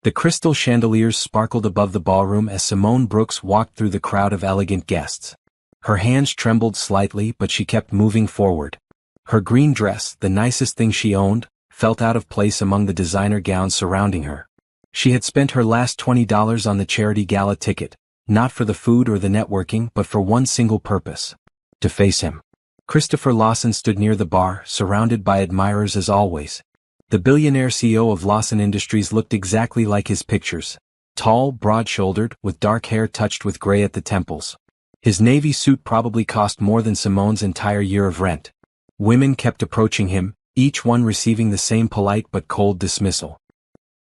The crystal chandeliers sparkled above the ballroom as Simone Brooks walked through the crowd of elegant guests. Her hands trembled slightly, but she kept moving forward. Her green dress, the nicest thing she owned, felt out of place among the designer gowns surrounding her. She had spent her last $20 on the charity gala ticket, not for the food or the networking, but for one single purpose: to face him. Christopher Lawson stood near the bar, surrounded by admirers as always. The billionaire CEO of Lawson Industries looked exactly like his pictures: tall, broad-shouldered, with dark hair touched with gray at the temples. His navy suit probably cost more than Simone's entire year of rent. Women kept approaching him, each one receiving the same polite but cold dismissal.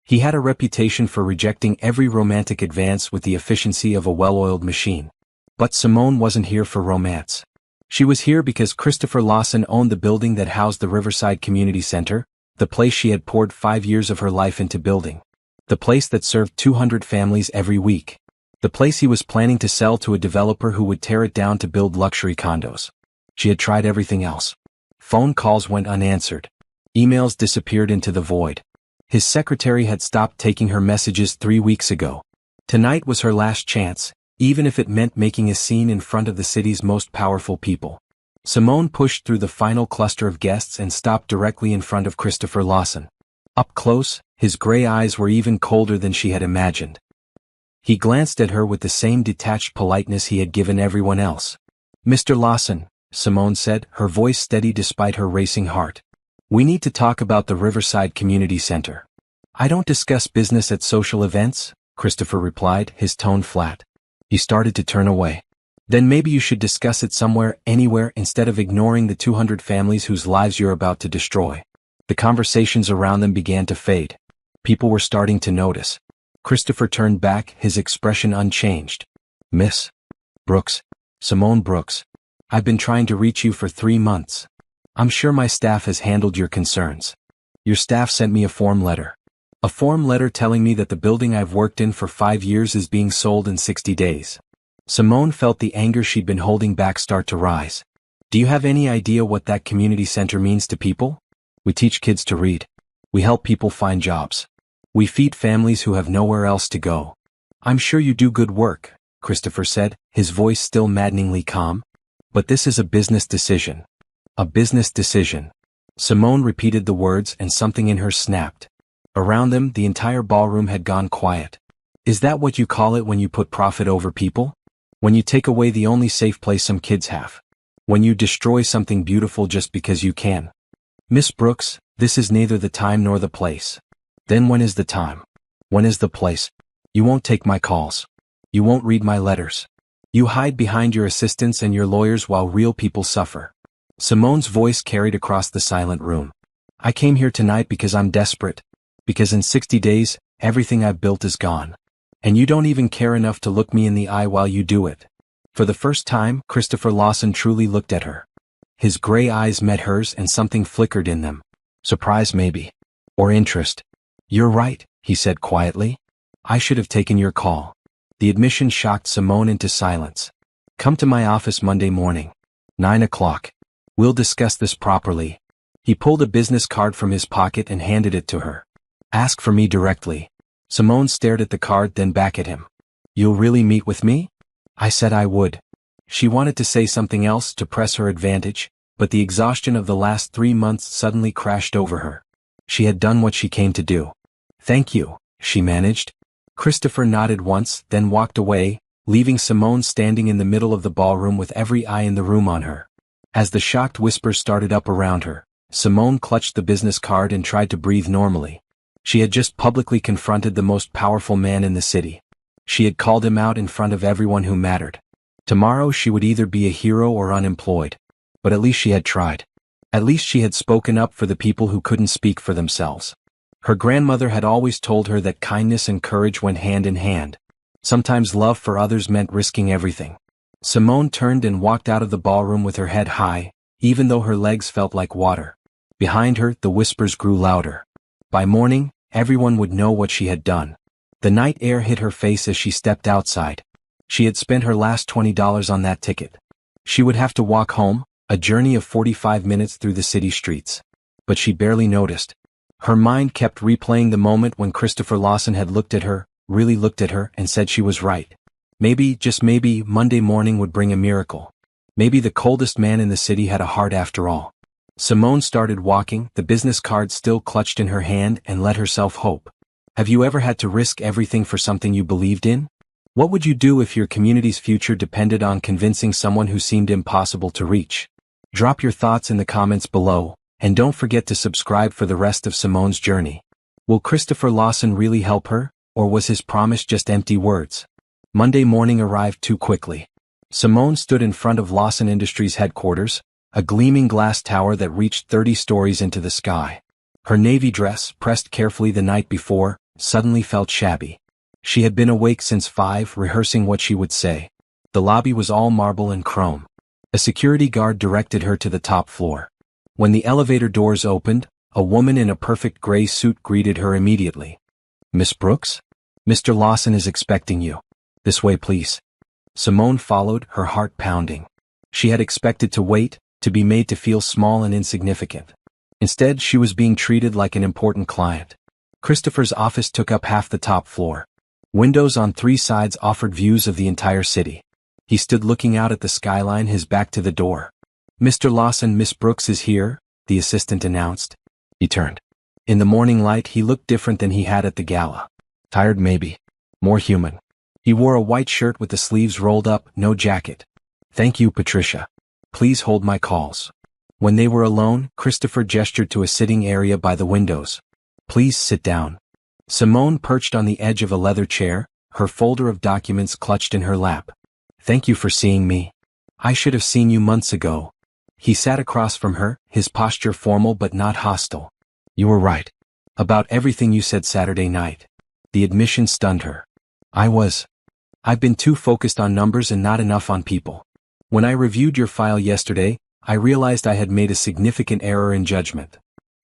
He had a reputation for rejecting every romantic advance with the efficiency of a well-oiled machine. But Simone wasn't here for romance. She was here because Christopher Lawson owned the building that housed the Riverside Community Center, the place she had poured 5 years of her life into building. The place that served 200 families every week. The place he was planning to sell to a developer who would tear it down to build luxury condos. She had tried everything else. Phone calls went unanswered. Emails disappeared into the void. His secretary had stopped taking her messages 3 weeks ago. Tonight was her last chance, even if it meant making a scene in front of the city's most powerful people. Simone pushed through the final cluster of guests and stopped directly in front of Christopher Lawson. Up close, his gray eyes were even colder than she had imagined. He glanced at her with the same detached politeness he had given everyone else. "Mr. Lawson," Simone said, her voice steady despite her racing heart. "We need to talk about the Riverside Community Center." "I don't discuss business at social events," Christopher replied, his tone flat. He started to turn away. "Then maybe you should discuss it somewhere, anywhere, instead of ignoring the 200 families whose lives you're about to destroy." The conversations around them began to fade. People were starting to notice. Christopher turned back, his expression unchanged. "Miss Brooks, Simone Brooks, I've been trying to reach you for 3 months. I'm sure my staff has handled your concerns. Your staff sent me a form letter. A form letter telling me that the building I've worked in for 5 years is being sold in 60 days. Simone felt the anger she'd been holding back start to rise. "Do you have any idea what that community center means to people? We teach kids to read. We help people find jobs. We feed families who have nowhere else to go." "I'm sure you do good work," Christopher said, his voice still maddeningly calm. "But this is a business decision." "A business decision." Simone repeated the words and something in her snapped. Around them, the entire ballroom had gone quiet. "Is that what you call it when you put profit over people? When you take away the only safe place some kids have? When you destroy something beautiful just because you can?" "Miss Brooks, this is neither the time nor the place." "Then when is the time? When is the place? You won't take my calls. You won't read my letters. You hide behind your assistants and your lawyers while real people suffer." Simone's voice carried across the silent room. "I came here tonight because I'm desperate. Because in 60 days, everything I've built is gone. And you don't even care enough to look me in the eye while you do it." For the first time, Christopher Lawson truly looked at her. His gray eyes met hers and something flickered in them. Surprise maybe. Or interest. "You're right," he said quietly. "I should have taken your call." The admission shocked Simone into silence. "Come to my office Monday morning. 9 o'clock. We'll discuss this properly." He pulled a business card from his pocket and handed it to her. "Ask for me directly." Simone stared at the card, then back at him. "You'll really meet with me?" "I said I would." She wanted to say something else to press her advantage, but the exhaustion of the last 3 months suddenly crashed over her. She had done what she came to do. "Thank you," she managed. Christopher nodded once, then walked away, leaving Simone standing in the middle of the ballroom with every eye in the room on her. As the shocked whispers started up around her, Simone clutched the business card and tried to breathe normally. She had just publicly confronted the most powerful man in the city. She had called him out in front of everyone who mattered. Tomorrow she would either be a hero or unemployed. But at least she had tried. At least she had spoken up for the people who couldn't speak for themselves. Her grandmother had always told her that kindness and courage went hand in hand. Sometimes love for others meant risking everything. Simone turned and walked out of the ballroom with her head high, even though her legs felt like water. Behind her, the whispers grew louder. By morning, everyone would know what she had done. The night air hit her face as she stepped outside. She had spent her last $20 on that ticket. She would have to walk home, a journey of 45 minutes through the city streets. But she barely noticed. Her mind kept replaying the moment when Christopher Lawson had looked at her, really looked at her, and said she was right. Maybe, just maybe, Monday morning would bring a miracle. Maybe the coldest man in the city had a heart after all. Simone started walking, the business card still clutched in her hand, and let herself hope. Have you ever had to risk everything for something you believed in? What would you do if your community's future depended on convincing someone who seemed impossible to reach? Drop your thoughts in the comments below, and don't forget to subscribe for the rest of Simone's journey. Will Christopher Lawson really help her, or was his promise just empty words? Monday morning arrived too quickly. Simone stood in front of Lawson Industries headquarters, a gleaming glass tower that reached 30 stories into the sky. Her navy dress, pressed carefully the night before, suddenly felt shabby. She had been awake since 5, rehearsing what she would say. The lobby was all marble and chrome. A security guard directed her to the top floor. When the elevator doors opened, a woman in a perfect gray suit greeted her immediately. "Miss Brooks? Mr. Lawson is expecting you. This way, please." Simone followed, her heart pounding. She had expected to wait, to be made to feel small and insignificant. Instead, she was being treated like an important client. Christopher's office took up half the top floor. Windows on 3 sides offered views of the entire city. He stood looking out at the skyline, his back to the door. "Mr. Lawson, Miss Brooks is here," the assistant announced. He turned. In the morning light, he looked different than he had at the gala. Tired maybe. More human. He wore a white shirt with the sleeves rolled up, no jacket. "Thank you, Patricia. Please hold my calls." When they were alone, Christopher gestured to a sitting area by the windows. "Please sit down." Simone perched on the edge of a leather chair, her folder of documents clutched in her lap. "Thank you for seeing me. I should have seen you months ago." He sat across from her, his posture formal but not hostile. "You were right. About everything you said Saturday night." The admission stunned her. I've been too focused on numbers and not enough on people. When I reviewed your file yesterday, I realized I had made a significant error in judgment."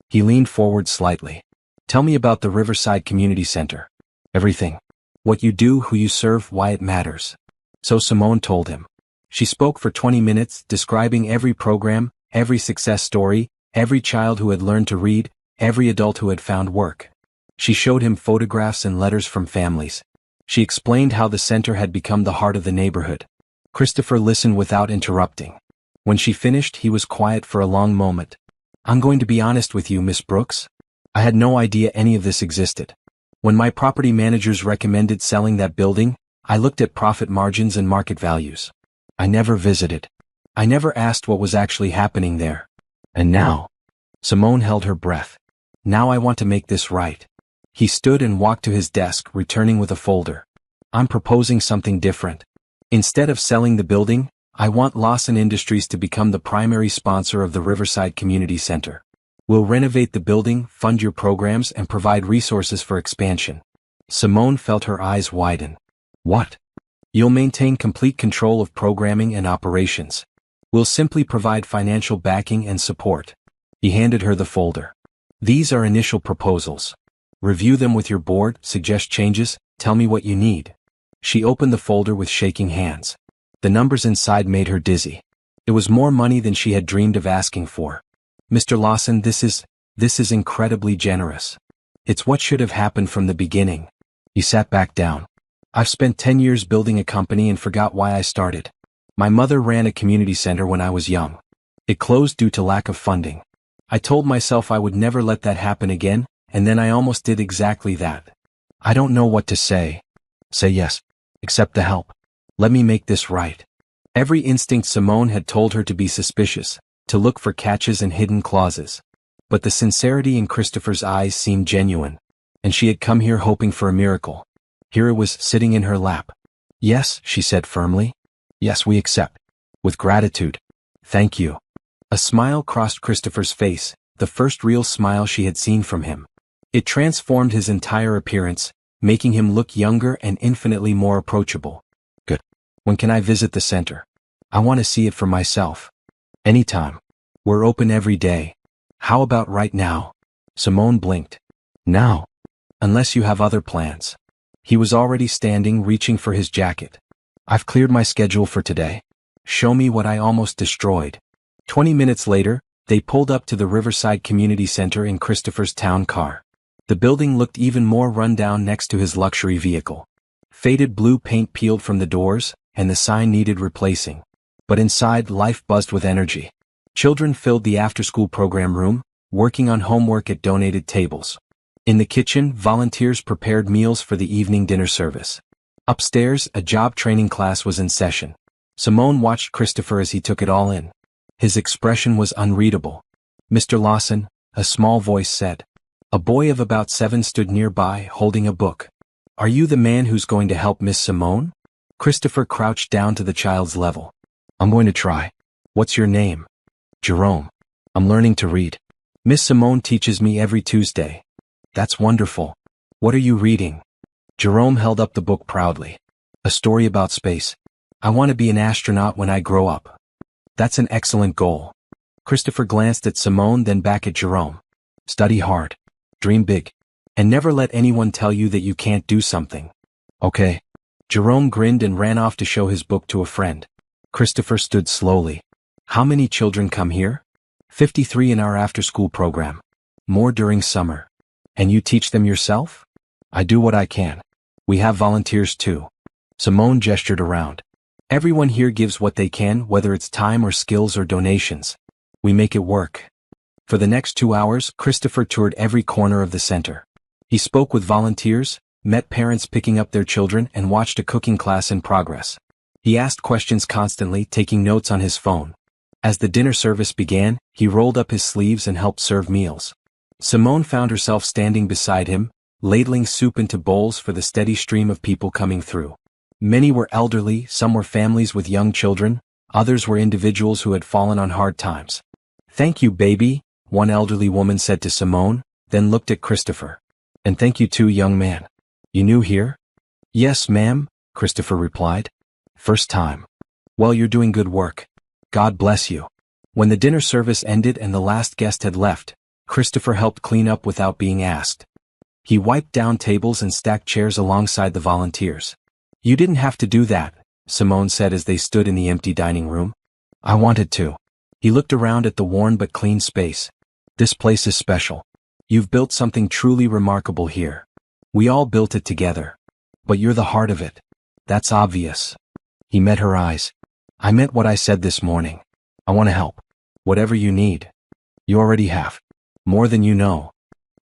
He leaned forward slightly. "Tell me about the Riverside Community Center. Everything. What you do, who you serve, why it matters." So Simone told him. She spoke for 20 minutes, describing every program, every success story, every child who had learned to read, every adult who had found work. She showed him photographs and letters from families. She explained how the center had become the heart of the neighborhood. Christopher listened without interrupting. When she finished, he was quiet for a long moment. "I'm going to be honest with you, Miss Brooks. I had no idea any of this existed. When my property managers recommended selling that building, I looked at profit margins and market values. I never visited. I never asked what was actually happening there. And now..." Simone held her breath. "Now I want to make this right." He stood and walked to his desk, returning with a folder. "I'm proposing something different. Instead of selling the building, I want Lawson Industries to become the primary sponsor of the Riverside Community Center. We'll renovate the building, fund your programs, and provide resources for expansion." Simone felt her eyes widen. "What?" "You'll maintain complete control of programming and operations. We'll simply provide financial backing and support." He handed her the folder. "These are initial proposals. Review them with your board, suggest changes, tell me what you need." She opened the folder with shaking hands. The numbers inside made her dizzy. It was more money than she had dreamed of asking for. "Mr. Lawson, this is incredibly generous. It's what should have happened from the beginning." He sat back down. "I've spent 10 years building a company and forgot why I started. My mother ran a community center when I was young. It closed due to lack of funding. I told myself I would never let that happen again, and then I almost did exactly that. I don't know what to say. Say yes. Accept the help. Let me make this right." Every instinct Simone had told her to be suspicious, to look for catches and hidden clauses. But the sincerity in Christopher's eyes seemed genuine, and she had come here hoping for a miracle. Here it was, sitting in her lap. "Yes," she said firmly. "Yes, we accept. With gratitude. Thank you." A smile crossed Christopher's face, the first real smile she had seen from him. It transformed his entire appearance, making him look younger and infinitely more approachable. "Good. When can I visit the center? I want to see it for myself." "Anytime. We're open every day." "How about right now?" Simone blinked. "Now? Unless you have other plans." He was already standing, reaching for his jacket. "I've cleared my schedule for today. Show me what I almost destroyed." 20 minutes later, They pulled up to the Riverside Community Center in Christopher's town car. The building looked even more run-down next to his luxury vehicle. Faded blue paint peeled from the doors, and the sign needed replacing. But inside, life buzzed with energy. Children filled the after-school program room, working on homework at donated tables. In the kitchen, volunteers prepared meals for the evening dinner service. Upstairs, a job training class was in session. Simone watched Christopher as he took it all in. His expression was unreadable. "Mr. Lawson," a small voice said. A boy of about 7 stood nearby, holding a book. "Are you the man who's going to help Miss Simone?" Christopher crouched down to the child's level. "I'm going to try. What's your name?" "Jerome. I'm learning to read. Miss Simone teaches me every Tuesday." "That's wonderful. What are you reading?" Jerome held up the book proudly. "A story about space. I want to be an astronaut when I grow up." "That's an excellent goal." Christopher glanced at Simone, then back at Jerome. "Study hard. Dream big. And never let anyone tell you that you can't do something." "Okay." Jerome grinned and ran off to show his book to a friend. Christopher stood slowly. "How many children come here?" 53 in our after-school program. More during summer. "And you teach them yourself?" "I do what I can. We have volunteers too." Simone gestured around. "Everyone here gives what they can, whether it's time or skills or donations. We make it work." For the next 2 hours, Christopher toured every corner of the center. He spoke with volunteers, met parents picking up their children, and watched a cooking class in progress. He asked questions constantly, taking notes on his phone. As the dinner service began, he rolled up his sleeves and helped serve meals. Simone found herself standing beside him, ladling soup into bowls for the steady stream of people coming through. Many were elderly, some were families with young children, others were individuals who had fallen on hard times. "Thank you, baby," one elderly woman said to Simone, then looked at Christopher. "And thank you too, young man. You new here?" "Yes, ma'am," Christopher replied. "First time. Well, you're doing good work. God bless you." When the dinner service ended and the last guest had left, Christopher helped clean up without being asked. He wiped down tables and stacked chairs alongside the volunteers. "You didn't have to do that," Simone said as they stood in the empty dining room. "I wanted to." He looked around at the worn but clean space. "This place is special. You've built something truly remarkable here. We all built it together. But you're the heart of it. That's obvious." He met her eyes. "I meant what I said this morning. I want to help. Whatever you need. You already have. More than you know."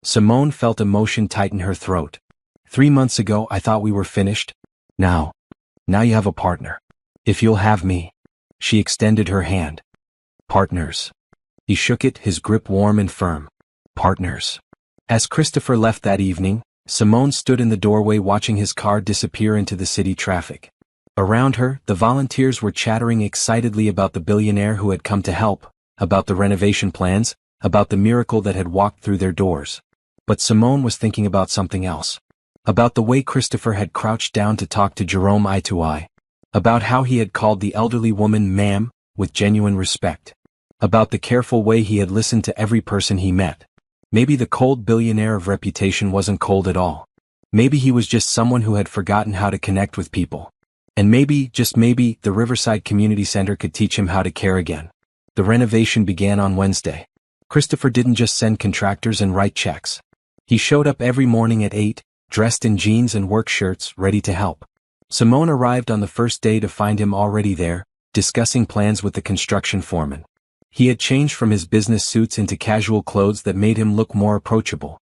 Simone felt emotion tighten her throat. 3 months ago I thought we were finished. Now you have a partner. If you'll have me." She extended her hand. "Partners." He shook it, his grip warm and firm. "Partners." As Christopher left that evening, Simone stood in the doorway watching his car disappear into the city traffic. Around her, the volunteers were chattering excitedly about the billionaire who had come to help, about the renovation plans, about the miracle that had walked through their doors. But Simone was thinking about something else. About the way Christopher had crouched down to talk to Jerome eye to eye. About how he had called the elderly woman ma'am, with genuine respect. About the careful way he had listened to every person he met. Maybe the cold billionaire of reputation wasn't cold at all. Maybe he was just someone who had forgotten how to connect with people. And maybe, just maybe, the Riverside Community Center could teach him how to care again. The renovation began on Wednesday. Christopher didn't just send contractors and write checks. He showed up every morning at 8, dressed in jeans and work shirts, ready to help. Simone arrived on the first day to find him already there, discussing plans with the construction foreman. He had changed from his business suits into casual clothes that made him look more approachable.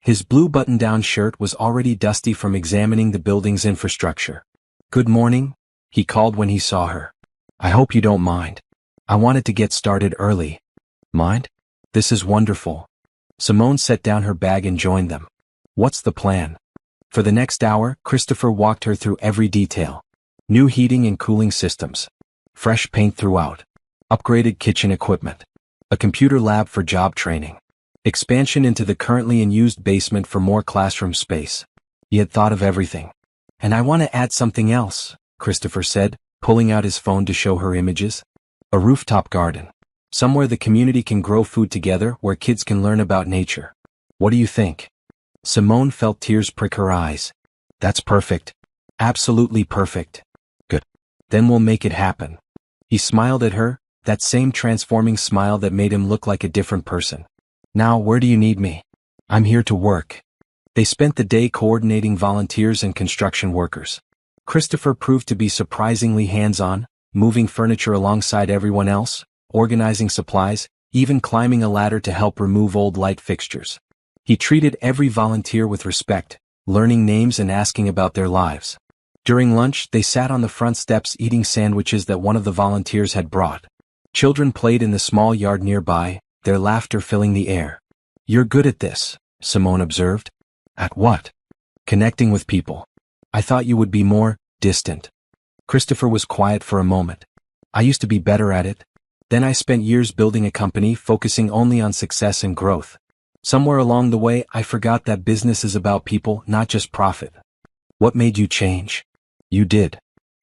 His blue button-down shirt was already dusty from examining the building's infrastructure. "Good morning," he called when he saw her. "I hope you don't mind. I wanted to get started early." "Mind? This is wonderful." Simone set down her bag and joined them. "What's the plan?" For the next hour, Christopher walked her through every detail. New heating and cooling systems. Fresh paint throughout. Upgraded kitchen equipment. A computer lab for job training. Expansion into the currently unused basement for more classroom space. He had thought of everything. "And I want to add something else," Christopher said, pulling out his phone to show her images. "A rooftop garden. Somewhere the community can grow food together, where kids can learn about nature. What do you think?" Simone felt tears prick her eyes. "That's perfect. Absolutely perfect." "Good. Then we'll make it happen." He smiled at her, that same transforming smile that made him look like a different person. "Now, where do you need me?" "I'm here to work." They spent the day coordinating volunteers and construction workers. Christopher proved to be surprisingly hands-on, moving furniture alongside everyone else, organizing supplies, even climbing a ladder to help remove old light fixtures. He treated every volunteer with respect, learning names and asking about their lives. During lunch, they sat on the front steps eating sandwiches that one of the volunteers had brought. Children played in the small yard nearby, their laughter filling the air. "You're good at this," Simone observed. "At what?" "Connecting with people. I thought you would be more distant." Christopher was quiet for a moment. "I used to be better at it. Then I spent years building a company focusing only on success and growth. Somewhere along the way I forgot that business is about people, not just profit." "What made you change?" "You did."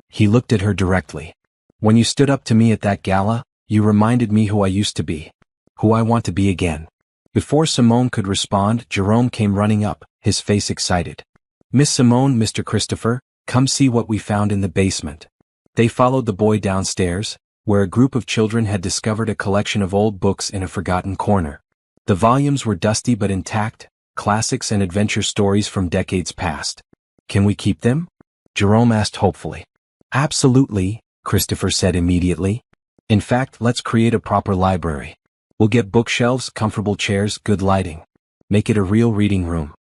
He looked at her directly. "When you stood up to me at that gala, you reminded me who I used to be. Who I want to be again." Before Simone could respond, Jerome came running up, his face excited. "Miss Simone, Mr. Christopher, come see what we found in the basement." They followed the boy downstairs, where a group of children had discovered a collection of old books in a forgotten corner. The volumes were dusty but intact, classics and adventure stories from decades past. "Can we keep them?" Jerome asked hopefully. "Absolutely," Christopher said immediately. "In fact, let's create a proper library. We'll get bookshelves, comfortable chairs, good lighting. Make it a real reading room."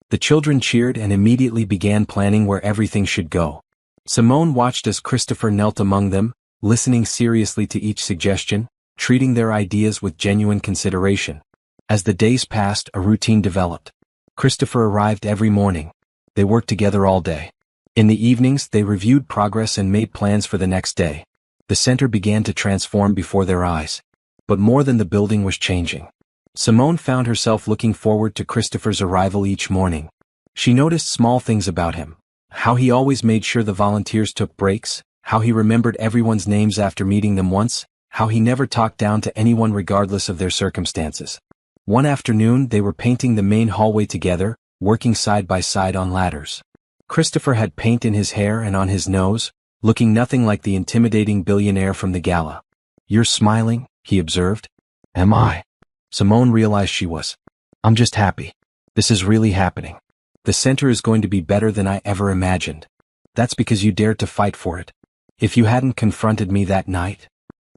The children cheered and immediately began planning where everything should go. Simone watched as Christopher knelt among them, listening seriously to each suggestion, treating their ideas with genuine consideration. As the days passed, a routine developed. Christopher arrived every morning. They worked together all day. In the evenings, they reviewed progress and made plans for the next day. The center began to transform before their eyes. But more than the building was changing. Simone found herself looking forward to Christopher's arrival each morning. She noticed small things about him. How he always made sure the volunteers took breaks, how he remembered everyone's names after meeting them once, how he never talked down to anyone regardless of their circumstances. One afternoon they were painting the main hallway together, working side by side on ladders. Christopher had paint in his hair and on his nose, looking nothing like the intimidating billionaire from the gala. "You're smiling," he observed. "Am I?" Simone realized she was. "I'm just happy. This is really happening. The center is going to be better than I ever imagined. That's because you dared to fight for it. If you hadn't confronted me that night?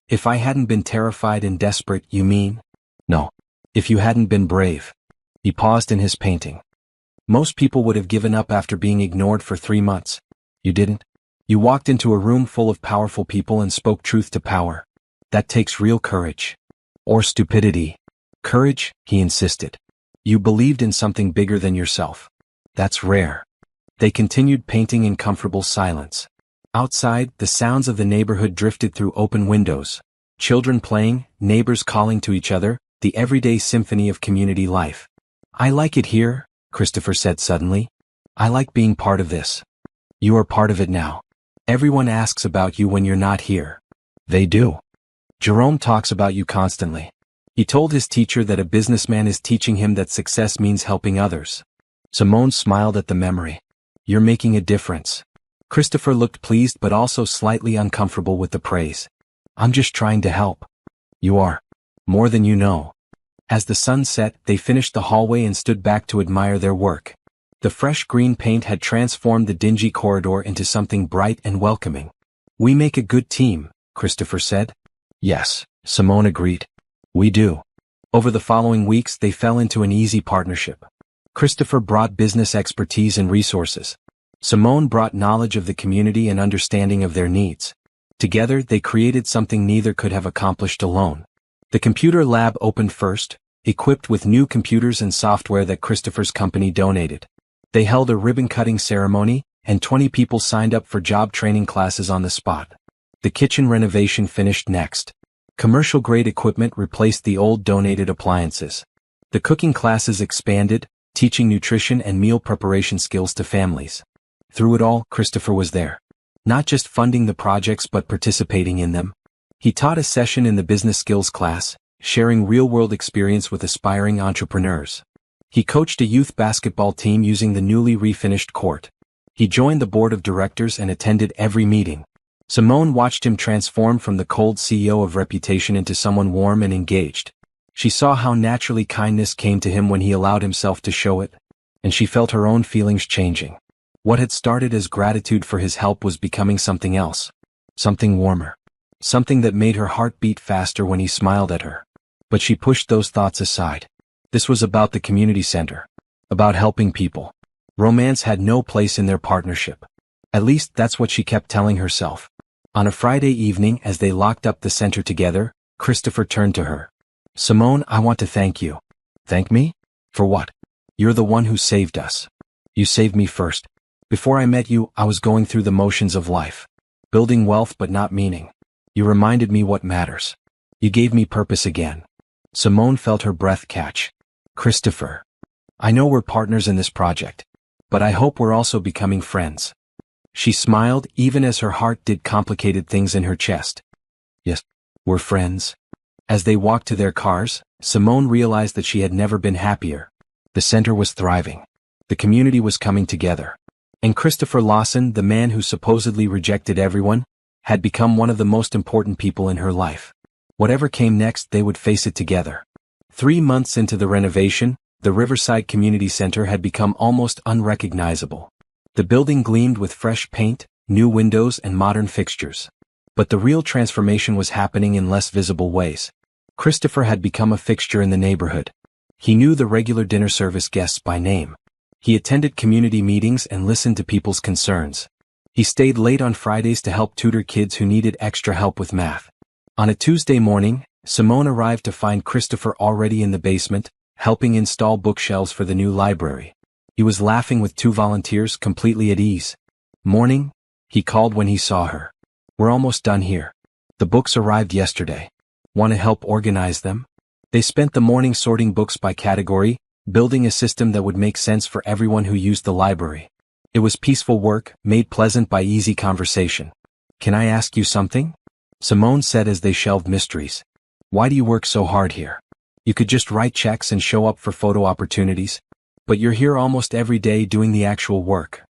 If I hadn't been terrified and desperate, you mean?" "No. If you hadn't been brave." He paused in his painting. "Most people would have given up after being ignored for 3 months. You didn't. You walked into a room full of powerful people and spoke truth to power. That takes real courage. Or stupidity. Courage," he insisted. "You believed in something bigger than yourself. That's rare." They continued painting in comfortable silence. Outside, the sounds of the neighborhood drifted through open windows. Children playing, neighbors calling to each other, the everyday symphony of community life. "I like it here," Christopher said suddenly. "I like being part of this." "You are part of it now. Everyone asks about you when you're not here." "They do. Jerome talks about you constantly. He told his teacher that a businessman is teaching him that success means helping others." Simone smiled at the memory. "You're making a difference." Christopher looked pleased but also slightly uncomfortable with the praise. "I'm just trying to help." "You are. More than you know." As the sun set, they finished the hallway and stood back to admire their work. The fresh green paint had transformed the dingy corridor into something bright and welcoming. "We make a good team," Christopher said. "Yes," Simone agreed. "We do." Over the following weeks they fell into an easy partnership. Christopher brought business expertise and resources. Simone brought knowledge of the community and understanding of their needs. Together they created something neither could have accomplished alone. The computer lab opened first, equipped with new computers and software that Christopher's company donated. They held a ribbon-cutting ceremony, and 20 people signed up for job training classes on the spot. The kitchen renovation finished next. Commercial-grade equipment replaced the old donated appliances. The cooking classes expanded, teaching nutrition and meal preparation skills to families. Through it all, Christopher was there. Not just funding the projects but participating in them. He taught a session in the business skills class, sharing real-world experience with aspiring entrepreneurs. He coached a youth basketball team using the newly refinished court. He joined the board of directors and attended every meeting. Simone watched him transform from the cold CEO of reputation into someone warm and engaged. She saw how naturally kindness came to him when he allowed himself to show it, and she felt her own feelings changing. What had started as gratitude for his help was becoming something else. Something warmer. Something that made her heart beat faster when he smiled at her. But she pushed those thoughts aside. This was about the community center. About helping people. Romance had no place in their partnership. At least that's what she kept telling herself. On a Friday evening, as they locked up the center together, Christopher turned to her. "Simone, I want to thank you." "Thank me? For what?" "You're the one who saved us. You saved me first. Before I met you, I was going through the motions of life. Building wealth but not meaning. You reminded me what matters. You gave me purpose again." Simone felt her breath catch. "Christopher, I know we're partners in this project, but I hope we're also becoming friends." She smiled even as her heart did complicated things in her chest. "Yes, we're friends." As they walked to their cars, Simone realized that she had never been happier. The center was thriving. The community was coming together. And Christopher Lawson, the man who supposedly rejected everyone, had become one of the most important people in her life. Whatever came next, they would face it together. 3 months into the renovation, the Riverside Community Center had become almost unrecognizable. The building gleamed with fresh paint, new windows and modern fixtures. But the real transformation was happening in less visible ways. Christopher had become a fixture in the neighborhood. He knew the regular dinner service guests by name. He attended community meetings and listened to people's concerns. He stayed late on Fridays to help tutor kids who needed extra help with math. On a Tuesday morning, Simone arrived to find Christopher already in the basement, helping install bookshelves for the new library. He was laughing with 2 volunteers, completely at ease. "Morning," he called when he saw her. "We're almost done here. The books arrived yesterday. Want to help organize them?" They spent the morning sorting books by category, building a system that would make sense for everyone who used the library. It was peaceful work, made pleasant by easy conversation. "Can I ask you something?" Simone said as they shelved mysteries. "Why do you work so hard here? You could just write checks and show up for photo opportunities. But you're here almost every day doing the actual work."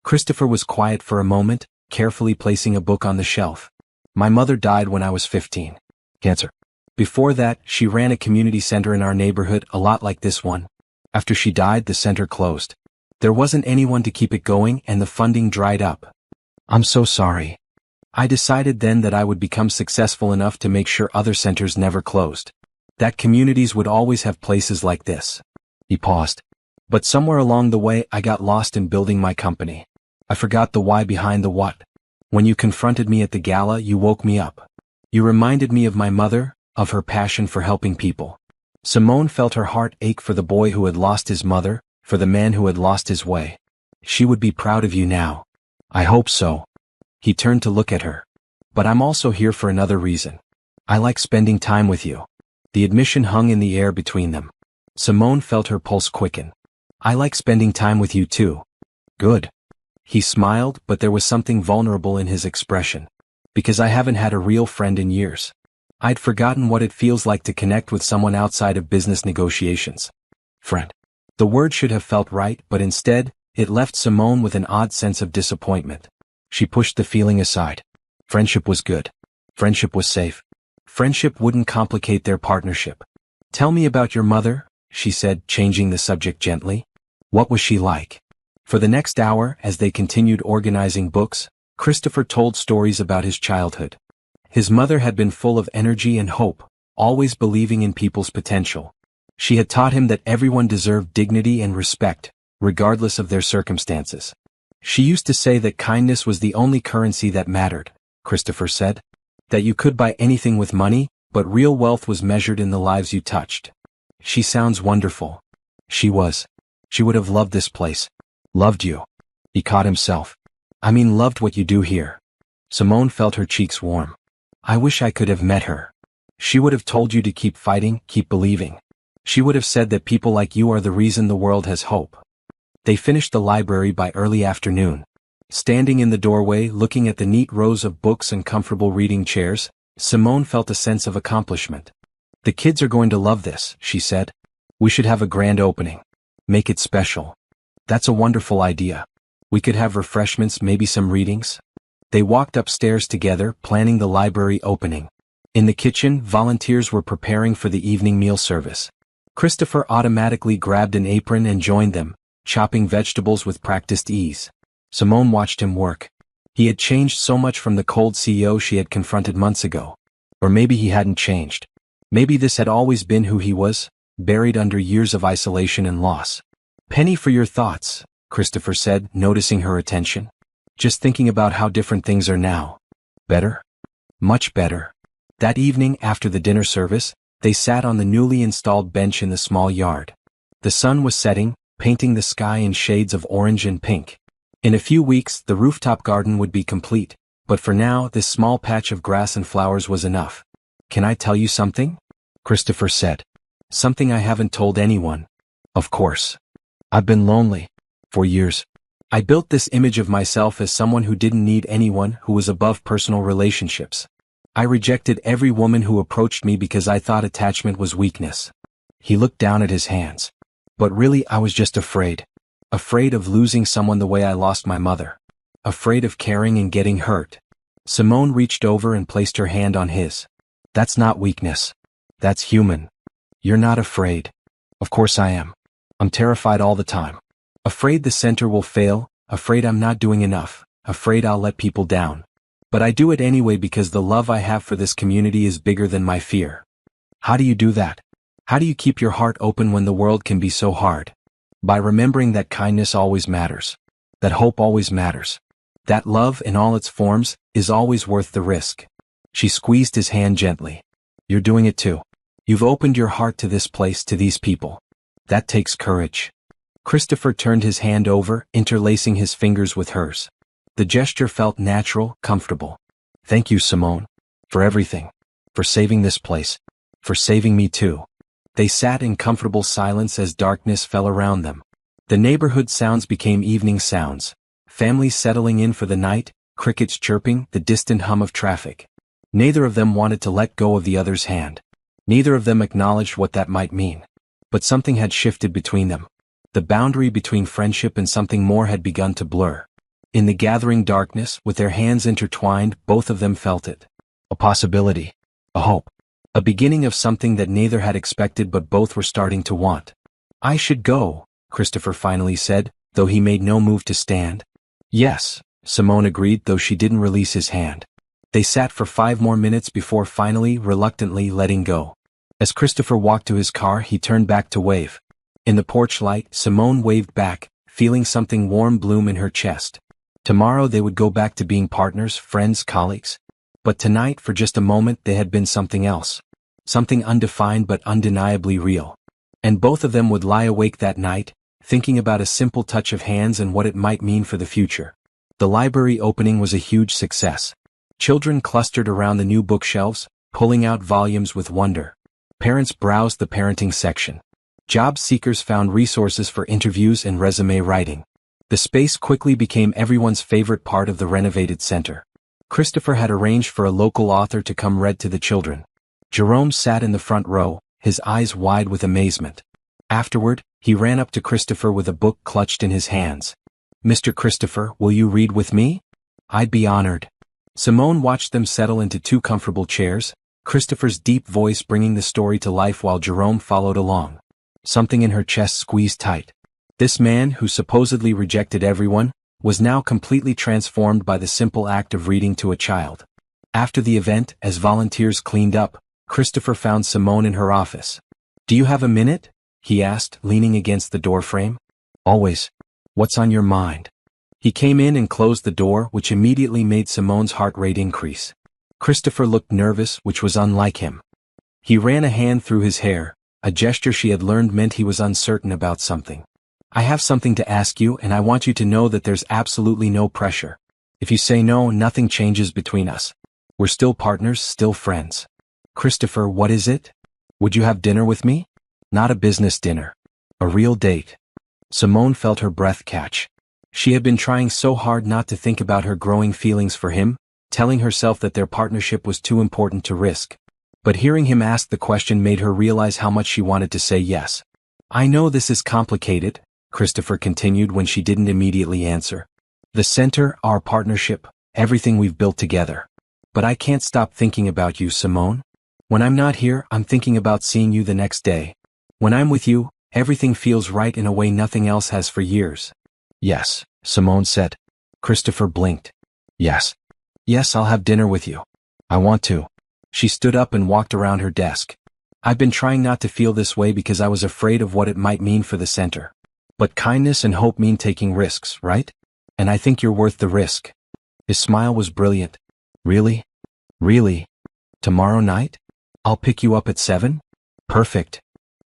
Christopher was quiet for a moment, carefully placing a book on the shelf. "My mother died when I was 15. Cancer. Before that, she ran a community center in our neighborhood, a lot like this one. After she died, the center closed. There wasn't anyone to keep it going and the funding dried up. I'm so sorry. I decided then that I would become successful enough to make sure other centers never closed. That communities would always have places like this." He paused. "But somewhere along the way I got lost in building my company. I forgot the why behind the what. When you confronted me at the gala, you woke me up. You reminded me of my mother, of her passion for helping people." Simone felt her heart ache for the boy who had lost his mother, for the man who had lost his way. "She would be proud of you now." "I hope so." He turned to look at her. "But I'm also here for another reason. I like spending time with you." The admission hung in the air between them. Simone felt her pulse quicken. "I like spending time with you too." "Good." He smiled, but there was something vulnerable in his expression. "Because I haven't had a real friend in years. I'd forgotten what it feels like to connect with someone outside of business negotiations." Friend. The word should have felt right, but instead, it left Simone with an odd sense of disappointment. She pushed the feeling aside. Friendship was good. Friendship was safe. Friendship wouldn't complicate their partnership. "Tell me about your mother," she said, changing the subject gently. "What was she like?" For the next hour, as they continued organizing books, Christopher told stories about his childhood. His mother had been full of energy and hope, always believing in people's potential. She had taught him that everyone deserved dignity and respect, regardless of their circumstances. She used to say that kindness was the only currency that mattered, Christopher said. That you could buy anything with money, but real wealth was measured in the lives you touched. She sounds wonderful. She was. She would have loved this place. Loved you. He caught himself. I mean, loved what you do here. Simone felt her cheeks warm. I wish I could have met her. She would have told you to keep fighting, keep believing. She would have said that people like you are the reason the world has hope. They finished the library by early afternoon. Standing in the doorway, looking at the neat rows of books and comfortable reading chairs, Simone felt a sense of accomplishment. The kids are going to love this, she said. We should have a grand opening. Make it special. That's a wonderful idea. We could have refreshments, maybe some readings. They walked upstairs together, planning the library opening. In the kitchen, volunteers were preparing for the evening meal service. Christopher automatically grabbed an apron and joined them, chopping vegetables with practiced ease. Simone watched him work. He had changed so much from the cold CEO she had confronted months ago. Or maybe he hadn't changed. Maybe this had always been who he was, buried under years of isolation and loss. "Penny for your thoughts," Christopher said, noticing her attention. "Just thinking about how different things are now." "Better?" "Much better." That evening, after the dinner service, they sat on the newly installed bench in the small yard. The sun was setting, painting the sky in shades of orange and pink. In a few weeks, the rooftop garden would be complete, but for now, this small patch of grass and flowers was enough. "Can I tell you something?" Christopher said. "Something I haven't told anyone." "Of course. I've been lonely. For years. I built this image of myself as someone who didn't need anyone, who was above personal relationships. I rejected every woman who approached me because I thought attachment was weakness." He looked down at his hands. "But really, I was just afraid. Afraid of losing someone the way I lost my mother. Afraid of caring and getting hurt." Simone reached over and placed her hand on his. "That's not weakness. That's human. You're not afraid." "Of course I am. I'm terrified all the time. Afraid the center will fail, afraid I'm not doing enough, afraid I'll let people down. But I do it anyway because the love I have for this community is bigger than my fear." "How do you do that? How do you keep your heart open when the world can be so hard?" "By remembering that kindness always matters. That hope always matters. That love in all its forms is always worth the risk." She squeezed his hand gently. "You're doing it too. You've opened your heart to this place, to these people. That takes courage." Christopher turned his hand over, interlacing his fingers with hers. The gesture felt natural, comfortable. "Thank you, Simone. For everything. For saving this place. For saving me too." They sat in comfortable silence as darkness fell around them. The neighborhood sounds became evening sounds. Families settling in for the night, crickets chirping, the distant hum of traffic. Neither of them wanted to let go of the other's hand. Neither of them acknowledged what that might mean. But something had shifted between them. The boundary between friendship and something more had begun to blur. In the gathering darkness, with their hands intertwined, both of them felt it. A possibility. A hope. A beginning of something that neither had expected but both were starting to want. "I should go," Christopher finally said, though he made no move to stand. "Yes," Simone agreed, though she didn't release his hand. They sat for 5 more minutes before finally, reluctantly letting go. As Christopher walked to his car, he turned back to wave. In the porch light, Simone waved back, feeling something warm bloom in her chest. Tomorrow they would go back to being partners, friends, colleagues. But tonight, for just a moment, they had been something else. Something undefined but undeniably real. And both of them would lie awake that night, thinking about a simple touch of hands and what it might mean for the future. The library opening was a huge success. Children clustered around the new bookshelves, pulling out volumes with wonder. Parents browsed the parenting section. Job seekers found resources for interviews and resume writing. The space quickly became everyone's favorite part of the renovated center. Christopher had arranged for a local author to come read to the children. Jerome sat in the front row, his eyes wide with amazement. Afterward, he ran up to Christopher with a book clutched in his hands. "Mr. Christopher, will you read with me?" "I'd be honored." Simone watched them settle into 2 comfortable chairs, Christopher's deep voice bringing the story to life while Jerome followed along. Something in her chest squeezed tight. This man, who supposedly rejected everyone, was now completely transformed by the simple act of reading to a child. After the event, as volunteers cleaned up, Christopher found Simone in her office. "Do you have a minute?" he asked, leaning against the doorframe. "Always. What's on your mind?" He came in and closed the door, which immediately made Simone's heart rate increase. Christopher looked nervous, which was unlike him. He ran a hand through his hair, a gesture she had learned meant he was uncertain about something. "I have something to ask you, and I want you to know that there's absolutely no pressure. If you say no, nothing changes between us. We're still partners, still friends." "Christopher, what is it?" "Would you have dinner with me? Not a business dinner. A real date." Simone felt her breath catch. She had been trying so hard not to think about her growing feelings for him, telling herself that their partnership was too important to risk. But hearing him ask the question made her realize how much she wanted to say yes. "I know this is complicated," Christopher continued when she didn't immediately answer. "The center, our partnership, everything we've built together. But I can't stop thinking about you, Simone. When I'm not here, I'm thinking about seeing you the next day. When I'm with you, everything feels right in a way nothing else has for years. Yes, Simone said. Christopher blinked. Yes. Yes, I'll have dinner with you. I want to. She stood up and walked around her desk. I've been trying not to feel this way because I was afraid of what it might mean for the center. But kindness and hope mean taking risks, right? And I think you're worth the risk. His smile was brilliant. Really? Really? Tomorrow night? I'll pick you up at 7? Perfect.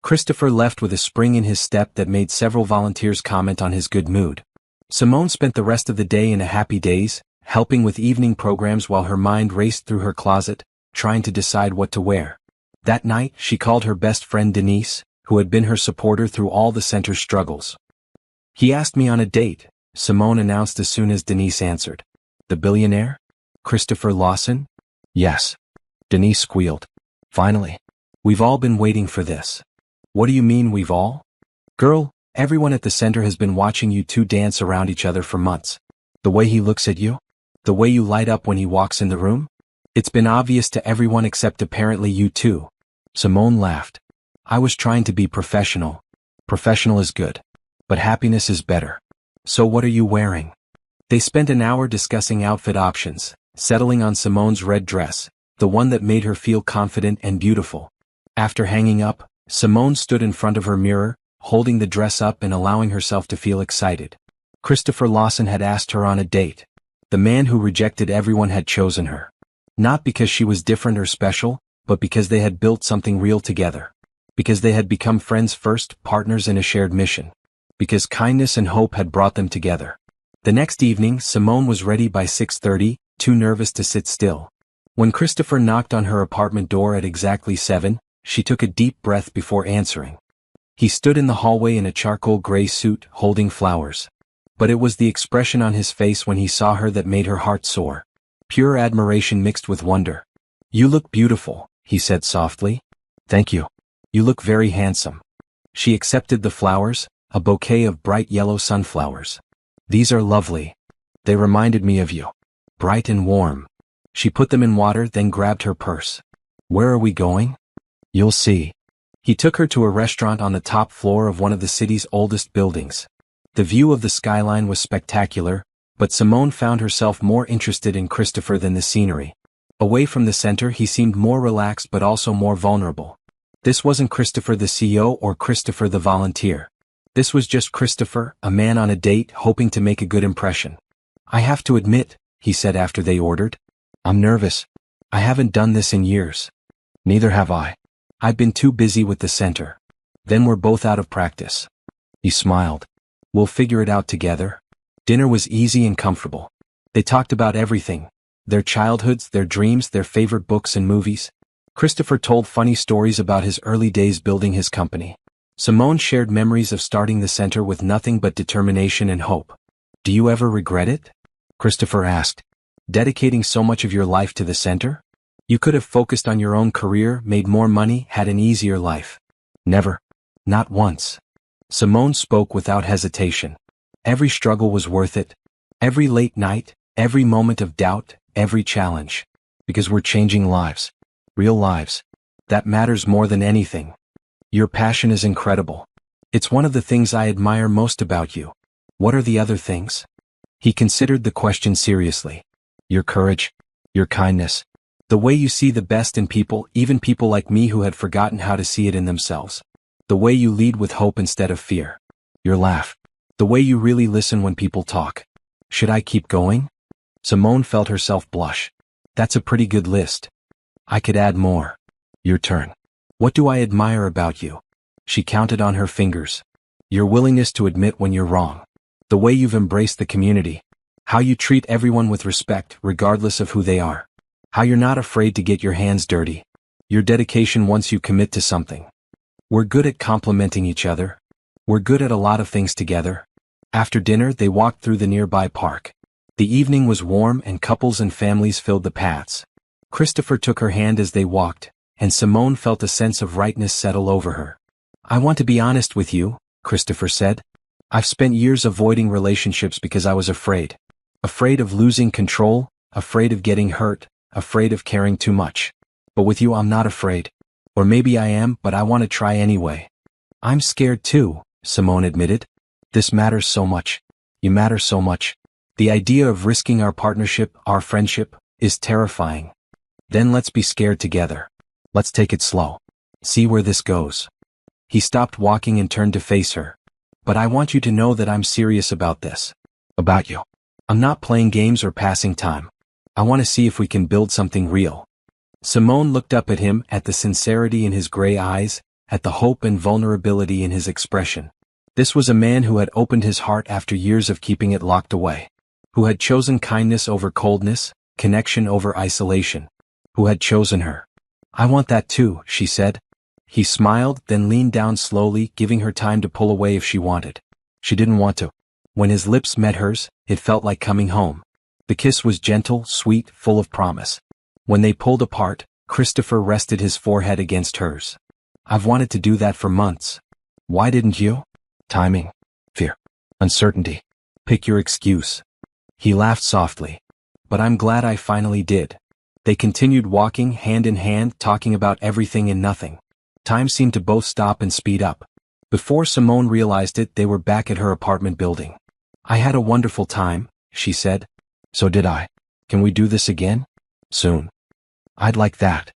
Christopher left with a spring in his step that made several volunteers comment on his good mood. Simone spent the rest of the day in a happy daze, helping with evening programs while her mind raced through her closet, trying to decide what to wear. That night, she called her best friend Denise, who had been her supporter through all the center's struggles. He asked me on a date, Simone announced as soon as Denise answered. The billionaire? Christopher Lawson? Yes. Denise squealed. Finally. We've all been waiting for this. What do you mean we've all? Girl, everyone at the center has been watching you two dance around each other for months. The way he looks at you? The way you light up when he walks in the room? It's been obvious to everyone except apparently you two. Simone laughed. I was trying to be professional. Professional is good. But happiness is better. So what are you wearing? They spent an hour discussing outfit options, settling on Simone's red dress, the one that made her feel confident and beautiful. After hanging up, Simone stood in front of her mirror, holding the dress up and allowing herself to feel excited. Christopher Lawson had asked her on a date. The man who rejected everyone had chosen her. Not because she was different or special, but because they had built something real together. Because they had become friends first, partners in a shared mission. Because kindness and hope had brought them together. The next evening, Simone was ready by 6:30, too nervous to sit still. When Christopher knocked on her apartment door at exactly 7, she took a deep breath before answering. He stood in the hallway in a charcoal gray suit, holding flowers. But it was the expression on his face when he saw her that made her heart soar. Pure admiration mixed with wonder. You look beautiful, he said softly. Thank you. You look very handsome. She accepted the flowers, a bouquet of bright yellow sunflowers. These are lovely. They reminded me of you. Bright and warm. She put them in water, then grabbed her purse. Where are we going? You'll see. He took her to a restaurant on the top floor of one of the city's oldest buildings. The view of the skyline was spectacular, but Simone found herself more interested in Christopher than the scenery. Away from the center, he seemed more relaxed but also more vulnerable. This wasn't Christopher the CEO or Christopher the volunteer. This was just Christopher, a man on a date hoping to make a good impression. I have to admit, he said after they ordered. I'm nervous. I haven't done this in years. Neither have I. I've been too busy with the center. Then we're both out of practice. He smiled. We'll figure it out together. Dinner was easy and comfortable. They talked about everything. Their childhoods, their dreams, their favorite books and movies. Christopher told funny stories about his early days building his company. Simone shared memories of starting the center with nothing but determination and hope. Do you ever regret it? Christopher asked. Dedicating so much of your life to the center? You could have focused on your own career, made more money, had an easier life. Never. Not once. Simone spoke without hesitation. Every struggle was worth it. Every late night, every moment of doubt, every challenge. Because we're changing lives. Real lives. That matters more than anything. Your passion is incredible. It's one of the things I admire most about you. What are the other things? He considered the question seriously. Your courage. Your kindness. The way you see the best in people, even people like me who had forgotten how to see it in themselves. The way you lead with hope instead of fear. Your laugh. The way you really listen when people talk. Should I keep going? Simone felt herself blush. That's a pretty good list. I could add more. Your turn. What do I admire about you? She counted on her fingers. Your willingness to admit when you're wrong. The way you've embraced the community. How you treat everyone with respect, regardless of who they are. How you're not afraid to get your hands dirty. Your dedication once you commit to something. We're good at complimenting each other. We're good at a lot of things together. After dinner, they walked through the nearby park. The evening was warm and couples and families filled the paths. Christopher took her hand as they walked, and Simone felt a sense of rightness settle over her. I want to be honest with you, Christopher said. I've spent years avoiding relationships because I was afraid. Afraid of losing control, afraid of getting hurt, afraid of caring too much. But with you I'm not afraid. Or maybe I am, but I want to try anyway. I'm scared too, Simone admitted. This matters so much. You matter so much. The idea of risking our partnership, our friendship, is terrifying. Then let's be scared together. Let's take it slow. See where this goes. He stopped walking and turned to face her. But I want you to know that I'm serious about this. About you. I'm not playing games or passing time. I want to see if we can build something real. Simone looked up at him, at the sincerity in his gray eyes, at the hope and vulnerability in his expression. This was a man who had opened his heart after years of keeping it locked away. Who had chosen kindness over coldness, connection over isolation. Who had chosen her. I want that too, she said. He smiled, then leaned down slowly, giving her time to pull away if she wanted. She didn't want to. When his lips met hers, it felt like coming home. The kiss was gentle, sweet, full of promise. When they pulled apart, Christopher rested his forehead against hers. I've wanted to do that for months. Why didn't you? Timing. Fear. Uncertainty. Pick your excuse. He laughed softly. But I'm glad I finally did. They continued walking hand in hand, talking about everything and nothing. Time seemed to both stop and speed up. Before Simone realized it, they were back at her apartment building. I had a wonderful time, she said. So did I. Can we do this again? Soon. I'd like that.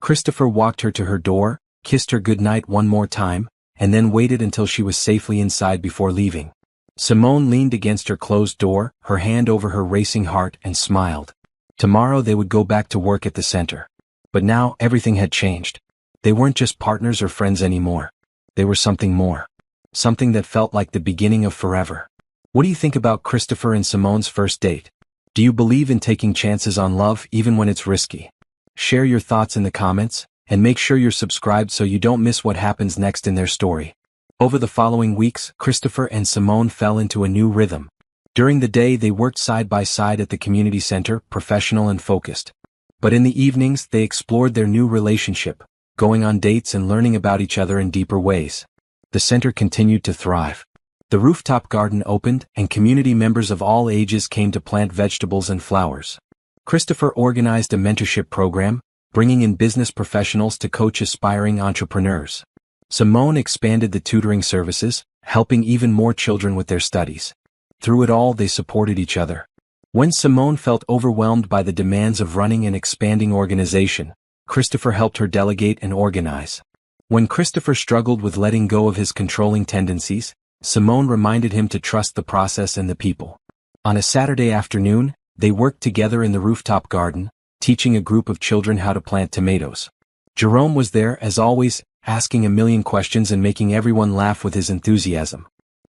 Christopher walked her to her door, kissed her goodnight one more time, and then waited until she was safely inside before leaving. Simone leaned against her closed door, her hand over her racing heart, and smiled. Tomorrow they would go back to work at the center. But now everything had changed. They weren't just partners or friends anymore. They were something more. Something that felt like the beginning of forever. What do you think about Christopher and Simone's first date? Do you believe in taking chances on love even when it's risky? Share your thoughts in the comments, and make sure you're subscribed so you don't miss what happens next in their story. Over the following weeks, Christopher and Simone fell into a new rhythm. During the day they worked side by side at the community center, professional and focused. But in the evenings they explored their new relationship, going on dates and learning about each other in deeper ways. The center continued to thrive. The rooftop garden opened, and community members of all ages came to plant vegetables and flowers. Christopher organized a mentorship program, bringing in business professionals to coach aspiring entrepreneurs. Simone expanded the tutoring services, helping even more children with their studies. Through it all, they supported each other. When Simone felt overwhelmed by the demands of running an expanding organization, Christopher helped her delegate and organize. When Christopher struggled with letting go of his controlling tendencies, Simone reminded him to trust the process and the people. On a Saturday afternoon, they worked together in the rooftop garden, teaching a group of children how to plant tomatoes. Jerome was there, as always, asking a million questions and making everyone laugh with his enthusiasm.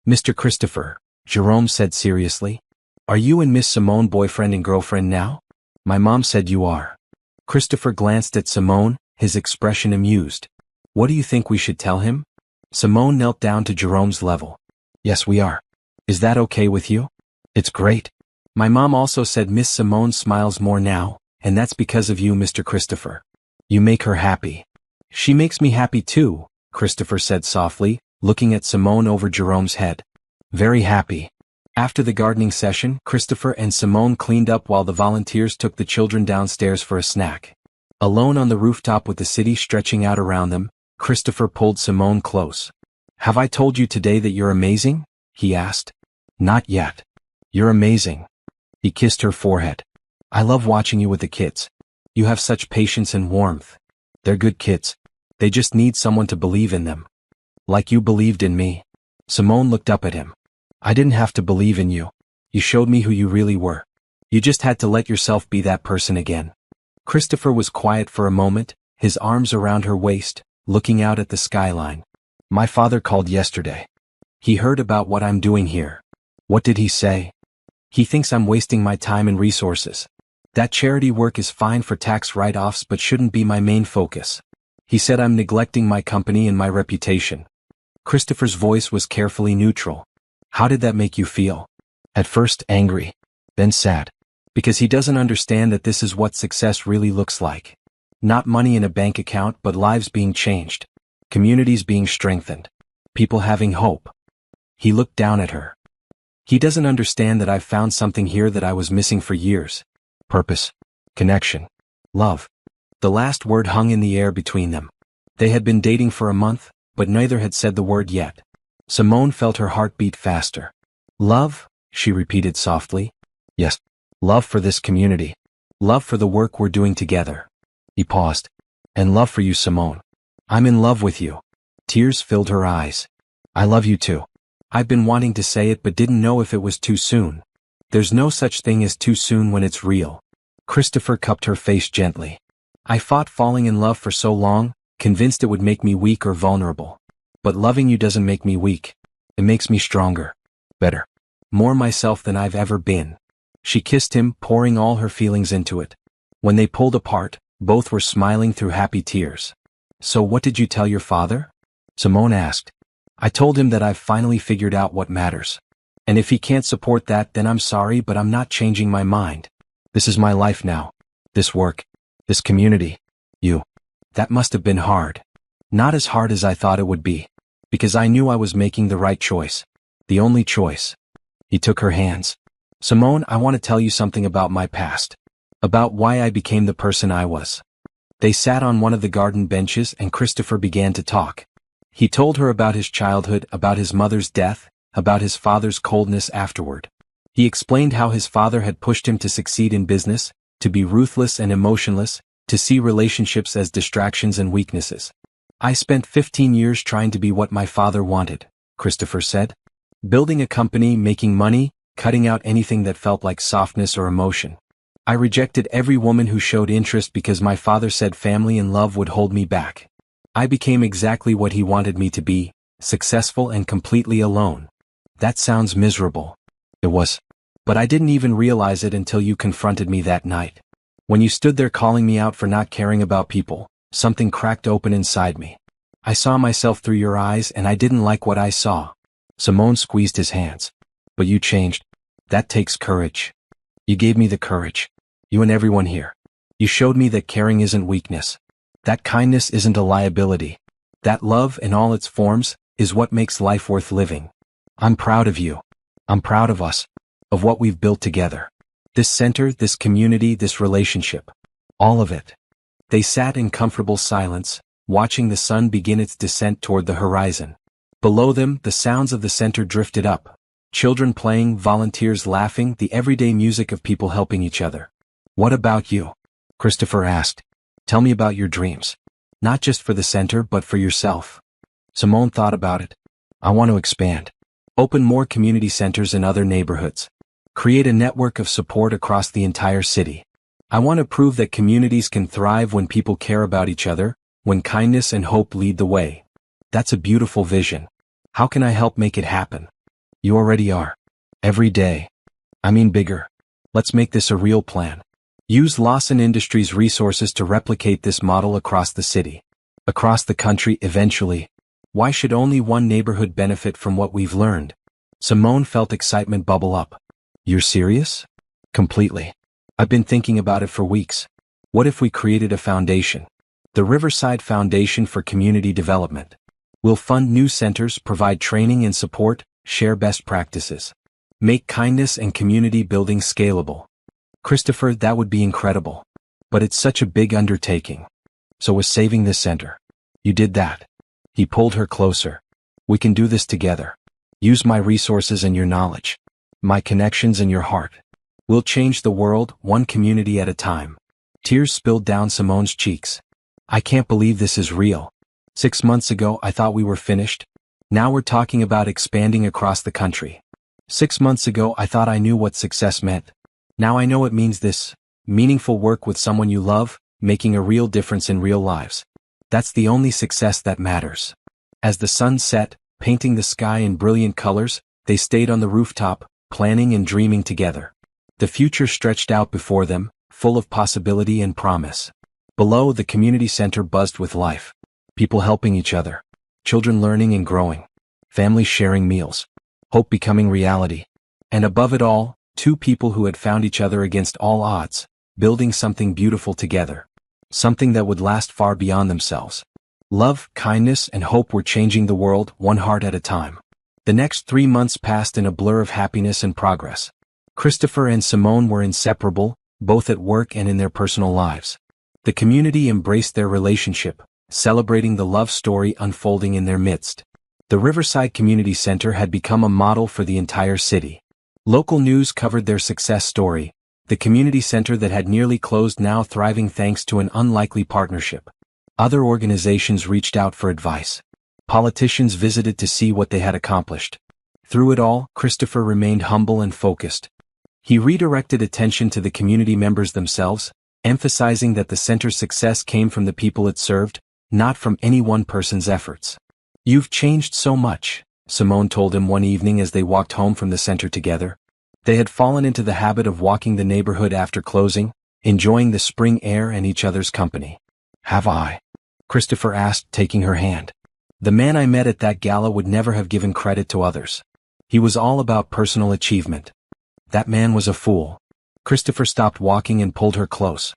Mr. Christopher, Jerome said seriously, are you and Miss Simone boyfriend and girlfriend now? My mom said you are. Christopher glanced at Simone, his expression amused. What do you think we should tell him? Simone knelt down to Jerome's level. Yes, we are. Is that okay with you? It's great. My mom also said Miss Simone smiles more now, and that's because of you, Mr. Christopher. You make her happy. She makes me happy too, Christopher said softly, looking at Simone over Jerome's head. Very happy. After the gardening session, Christopher and Simone cleaned up while the volunteers took the children downstairs for a snack. Alone on the rooftop with the city stretching out around them, Christopher pulled Simone close. Have I told you today that you're amazing? He asked. Not yet. You're amazing. He kissed her forehead. I love watching you with the kids. You have such patience and warmth. They're good kids. They just need someone to believe in them. Like you believed in me. Simone looked up at him. I didn't have to believe in you. You showed me who you really were. You just had to let yourself be that person again. Christopher was quiet for a moment, his arms around her waist, looking out at the skyline. My father called yesterday. He heard about what I'm doing here. What did he say? He thinks I'm wasting my time and resources. That charity work is fine for tax write-offs but shouldn't be my main focus. He said I'm neglecting my company and my reputation. Christopher's voice was carefully neutral. How did that make you feel? At first angry, then sad. Because he doesn't understand that this is what success really looks like. Not money in a bank account, but lives being changed. Communities being strengthened. People having hope. He looked down at her. He doesn't understand that I've found something here that I was missing for years. purpose, connection, love. The last word hung in the air between them. They had been dating for a month, but neither had said the word yet. Simone felt her heart beat faster. Love, she repeated softly. Yes, love for this community. Love for the work we're doing together. He paused. And love for you, Simone. I'm in love with you. Tears filled her eyes. I love you too. I've been wanting to say it but didn't know if it was too soon. There's no such thing as too soon when it's real. Christopher cupped her face gently. I fought falling in love for so long, convinced it would make me weak or vulnerable. But loving you doesn't make me weak. It makes me stronger. Better. More myself than I've ever been. She kissed him, pouring all her feelings into it. When they pulled apart, both were smiling through happy tears. So what did you tell your father? Simone asked. I told him that I've finally figured out what matters. And if he can't support that, then I'm sorry, but I'm not changing my mind. This is my life now. This work. This community. You. That must have been hard. Not as hard as I thought it would be. Because I knew I was making the right choice. The only choice. He took her hands. Simone, I want to tell you something about my past. About why I became the person I was. They sat on one of the garden benches and Christopher began to talk. He told her about his childhood, about his mother's death, about his father's coldness afterward. He explained how his father had pushed him to succeed in business, to be ruthless and emotionless, to see relationships as distractions and weaknesses. I spent 15 years trying to be what my father wanted, Christopher said. Building a company, making money, cutting out anything that felt like softness or emotion. I rejected every woman who showed interest because my father said family and love would hold me back. I became exactly what he wanted me to be, successful and completely alone. That sounds miserable. It was. But I didn't even realize it until you confronted me that night. When you stood there calling me out for not caring about people, something cracked open inside me. I saw myself through your eyes and I didn't like what I saw. Simone squeezed his hands. But you changed. That takes courage. You gave me the courage. You and everyone here. You showed me that caring isn't weakness. That kindness isn't a liability. That love in all its forms is what makes life worth living. I'm proud of you. I'm proud of us. Of what we've built together. This center, this community, this relationship. All of it. They sat in comfortable silence, watching the sun begin its descent toward the horizon. Below them, the sounds of the center drifted up. Children playing, volunteers laughing, the everyday music of people helping each other. What about you? Christopher asked. Tell me about your dreams. Not just for the center, but for yourself. Simone thought about it. I want to expand. Open more community centers in other neighborhoods. Create a network of support across the entire city. I want to prove that communities can thrive when people care about each other, when kindness and hope lead the way. That's a beautiful vision. How can I help make it happen? You already are. Every day. I mean bigger. Let's make this a real plan. Use Lawson Industries' resources to replicate this model across the city. Across the country eventually. Why should only one neighborhood benefit from what we've learned? Simone felt excitement bubble up. You're serious? Completely. I've been thinking about it for weeks. What if we created a foundation? The Riverside Foundation for Community Development. We'll fund new centers, provide training and support, share best practices. Make kindness and community building scalable. Christopher, that would be incredible. But it's such a big undertaking. So was saving this center. You did that. He pulled her closer. We can do this together. Use my resources and your knowledge. My connections and your heart. We'll change the world, one community at a time. Tears spilled down Simone's cheeks. I can't believe this is real. 6 months ago I thought we were finished. Now we're talking about expanding across the country. 6 months ago I thought I knew what success meant. Now I know it means this. Meaningful work with someone you love, making a real difference in real lives. That's the only success that matters. As the sun set, painting the sky in brilliant colors, they stayed on the rooftop, planning and dreaming together. The future stretched out before them, full of possibility and promise. Below, the community center buzzed with life. People helping each other. Children learning and growing. Families sharing meals. Hope becoming reality. And above it all, two people who had found each other against all odds, building something beautiful together. Something that would last far beyond themselves. Love, kindness, and hope were changing the world, one heart at a time. The next 3 months passed in a blur of happiness and progress. Christopher and Simone were inseparable, both at work and in their personal lives. The community embraced their relationship, celebrating the love story unfolding in their midst. The Riverside Community Center had become a model for the entire city. Local news covered their success story, the community center that had nearly closed now thriving thanks to an unlikely partnership. Other organizations reached out for advice. Politicians visited to see what they had accomplished. Through it all, Christopher remained humble and focused. He redirected attention to the community members themselves, emphasizing that the center's success came from the people it served, not from any one person's efforts. "You've changed so much," Simone told him one evening as they walked home from the center together. They had fallen into the habit of walking the neighborhood after closing, enjoying the spring air and each other's company. "Have I?" Christopher asked, taking her hand. "The man I met at that gala would never have given credit to others. He was all about personal achievement. That man was a fool." Christopher stopped walking and pulled her close.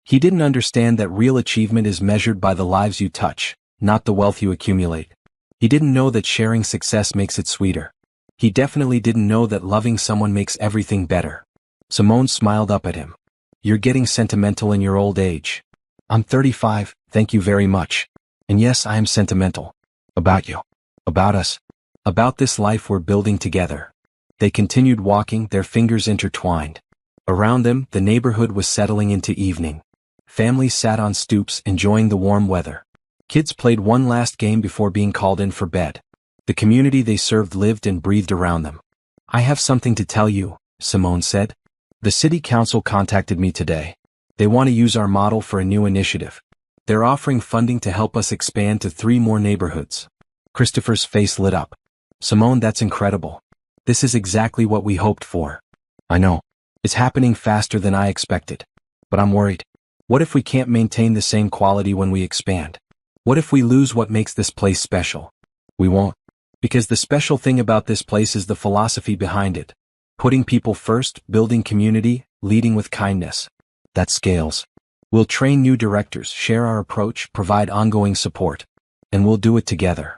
He didn't understand that real achievement is measured by the lives you touch, not the wealth you accumulate. He didn't know that sharing success makes it sweeter. He definitely didn't know that loving someone makes everything better. Simone smiled up at him. "You're getting sentimental in your old age." "I'm 35, thank you very much. And yes, I am sentimental. About you. About us. About this life we're building together." They continued walking, their fingers intertwined. Around them, the neighborhood was settling into evening. Families sat on stoops, enjoying the warm weather. Kids played one last game before being called in for bed. The community they served lived and breathed around them. "I have something to tell you," Simone said. "The city council contacted me today. They want to use our model for a new initiative. They're offering funding to help us expand to 3 more neighborhoods." Christopher's face lit up. "Simone, that's incredible. This is exactly what we hoped for." "I know. It's happening faster than I expected. But I'm worried. What if we can't maintain the same quality when we expand? What if we lose what makes this place special?" "We won't. Because the special thing about this place is the philosophy behind it. Putting people first, building community, leading with kindness. That scales. We'll train new directors, share our approach, provide ongoing support. And we'll do it together."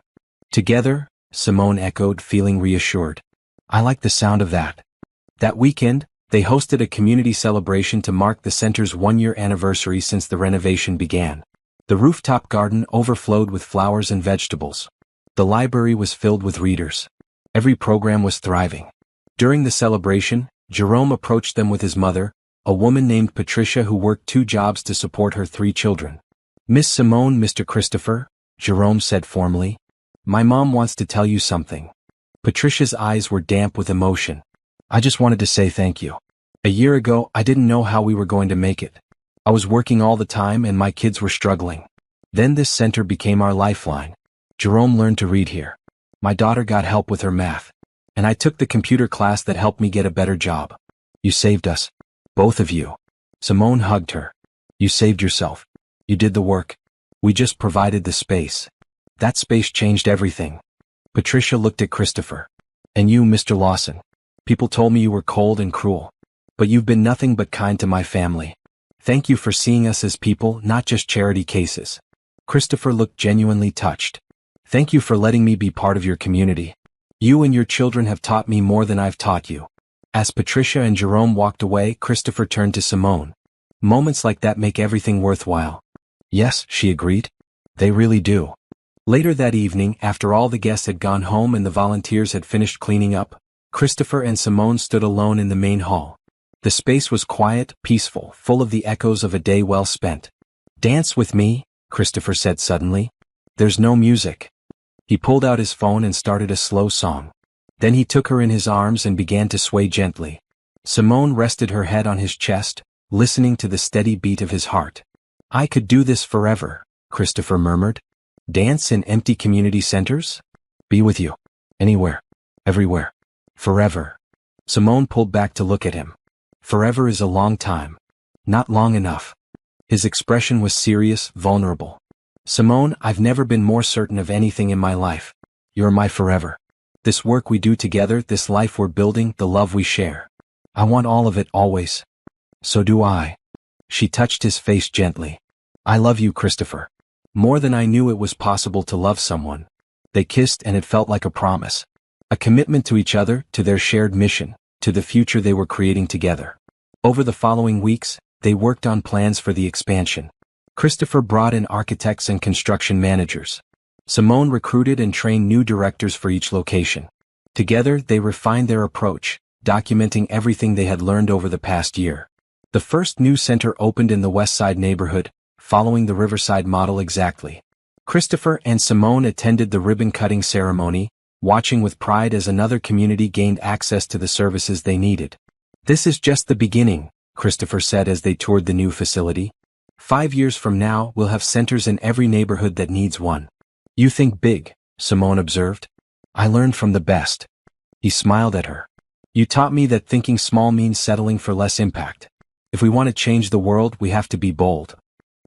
"Together?" Simone echoed, feeling reassured. "I like the sound of that." That weekend, they hosted a community celebration to mark the center's 1-year anniversary since the renovation began. The rooftop garden overflowed with flowers and vegetables. The library was filled with readers. Every program was thriving. During the celebration, Jerome approached them with his mother, a woman named Patricia who worked 2 jobs to support her 3 children. "Miss Simone, Mr. Christopher," Jerome said formally. "My mom wants to tell you something." Patricia's eyes were damp with emotion. "I just wanted to say thank you. A year ago, I didn't know how we were going to make it. I was working all the time and my kids were struggling. Then this center became our lifeline. Jerome learned to read here. My daughter got help with her math. And I took the computer class that helped me get a better job. You saved us. Both of you." Simone hugged her. "You saved yourself. You did the work. We just provided the space. That space changed everything." Patricia looked at Christopher. "And you, Mr. Lawson. People told me you were cold and cruel. But you've been nothing but kind to my family. Thank you for seeing us as people, not just charity cases." Christopher looked genuinely touched. "Thank you for letting me be part of your community. You and your children have taught me more than I've taught you." As Patricia and Jerome walked away, Christopher turned to Simone. "Moments like that make everything worthwhile." "Yes," she agreed. "They really do." Later that evening, after all the guests had gone home and the volunteers had finished cleaning up, Christopher and Simone stood alone in the main hall. The space was quiet, peaceful, full of the echoes of a day well spent. "Dance with me," Christopher said suddenly. "There's no music." He pulled out his phone and started a slow song. Then he took her in his arms and began to sway gently. Simone rested her head on his chest, listening to the steady beat of his heart. "I could do this forever," Christopher murmured. "Dance in empty community centers? Be with you. Anywhere. Everywhere. Forever." Simone pulled back to look at him. "Forever is a long time. Not long enough." His expression was serious, vulnerable. "Simone, I've never been more certain of anything in my life. You're my forever. This work we do together, this life we're building, the love we share. I want all of it always." "So do I." She touched his face gently. "I love you, Christopher. More than I knew it was possible to love someone." They kissed and it felt like a promise. A commitment to each other, to their shared mission, to the future they were creating together. Over the following weeks, they worked on plans for the expansion. Christopher brought in architects and construction managers. Simone recruited and trained new directors for each location. Together, they refined their approach, documenting everything they had learned over the past year. The first new center opened in the West Side neighborhood, following the Riverside model exactly. Christopher and Simone attended the ribbon-cutting ceremony, watching with pride as another community gained access to the services they needed. "This is just the beginning," Christopher said as they toured the new facility. "5 years from now, we'll have centers in every neighborhood that needs one." "You think big," Simone observed. "I learned from the best." He smiled at her. "You taught me that thinking small means settling for less impact. If we want to change the world, we have to be bold."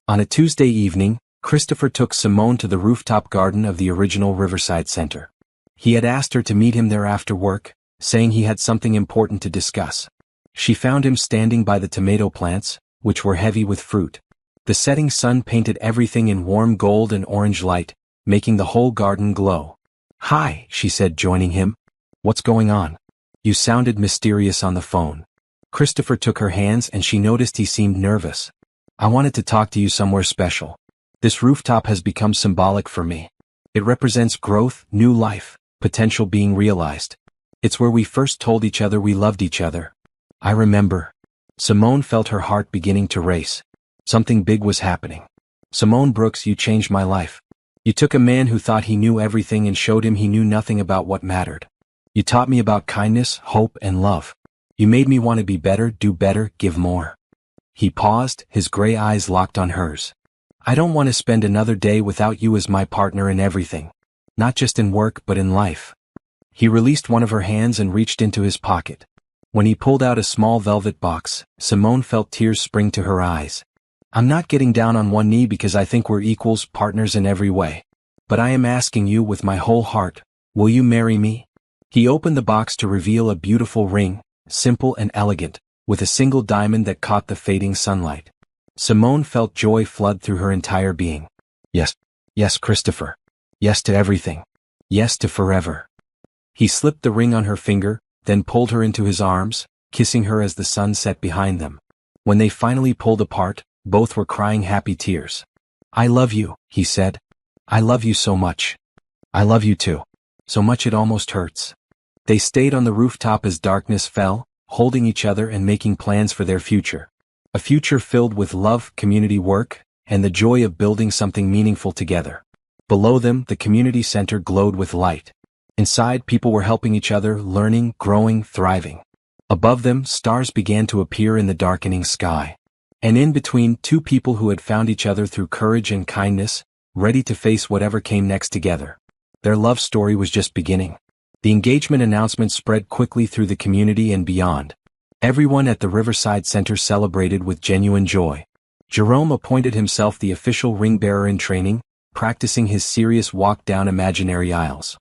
On a Tuesday evening, Christopher took Simone to the rooftop garden of the original Riverside Center. He had asked her to meet him there after work, saying he had something important to discuss. She found him standing by the tomato plants, which were heavy with fruit. The setting sun painted everything in warm gold and orange light, making the whole garden glow. "Hi," she said, joining him. "What's going on? You sounded mysterious on the phone." Christopher took her hands and she noticed he seemed nervous. "I wanted to talk to you somewhere special. This rooftop has become symbolic for me. It represents growth, new life, potential being realized. It's where we first told each other we loved each other." "I remember." Simone felt her heart beginning to race. Something big was happening. "Simone Brooks, you changed my life. You took a man who thought he knew everything and showed him he knew nothing about what mattered. You taught me about kindness, hope, and love. You made me want to be better, do better, give more." He paused, his gray eyes locked on hers. "I don't want to spend another day without you as my partner in everything. Not just in work but in life." He released one of her hands and reached into his pocket. When he pulled out a small velvet box, Simone felt tears spring to her eyes. "I'm not getting down on one knee because I think we're equals, partners in every way. But I am asking you with my whole heart, will you marry me?" He opened the box to reveal a beautiful ring, simple and elegant, with a single diamond that caught the fading sunlight. Simone felt joy flood through her entire being. "Yes. Yes, Christopher. Yes to everything. Yes to forever." He slipped the ring on her finger, then pulled her into his arms, kissing her as the sun set behind them. When they finally pulled apart, both were crying happy tears. "I love you," he said. "I love you so much. I love you too. So much it almost hurts." They stayed on the rooftop as darkness fell, holding each other and making plans for their future. A future filled with love, community work, and the joy of building something meaningful together. Below them, the community center glowed with light. Inside, people were helping each other, learning, growing, thriving. Above them, stars began to appear in the darkening sky. And in between, two people who had found each other through courage and kindness, ready to face whatever came next together. Their love story was just beginning. The engagement announcement spread quickly through the community and beyond. Everyone at the Riverside Center celebrated with genuine joy. Jerome appointed himself the official ring bearer in training, practicing his serious walk down imaginary aisles.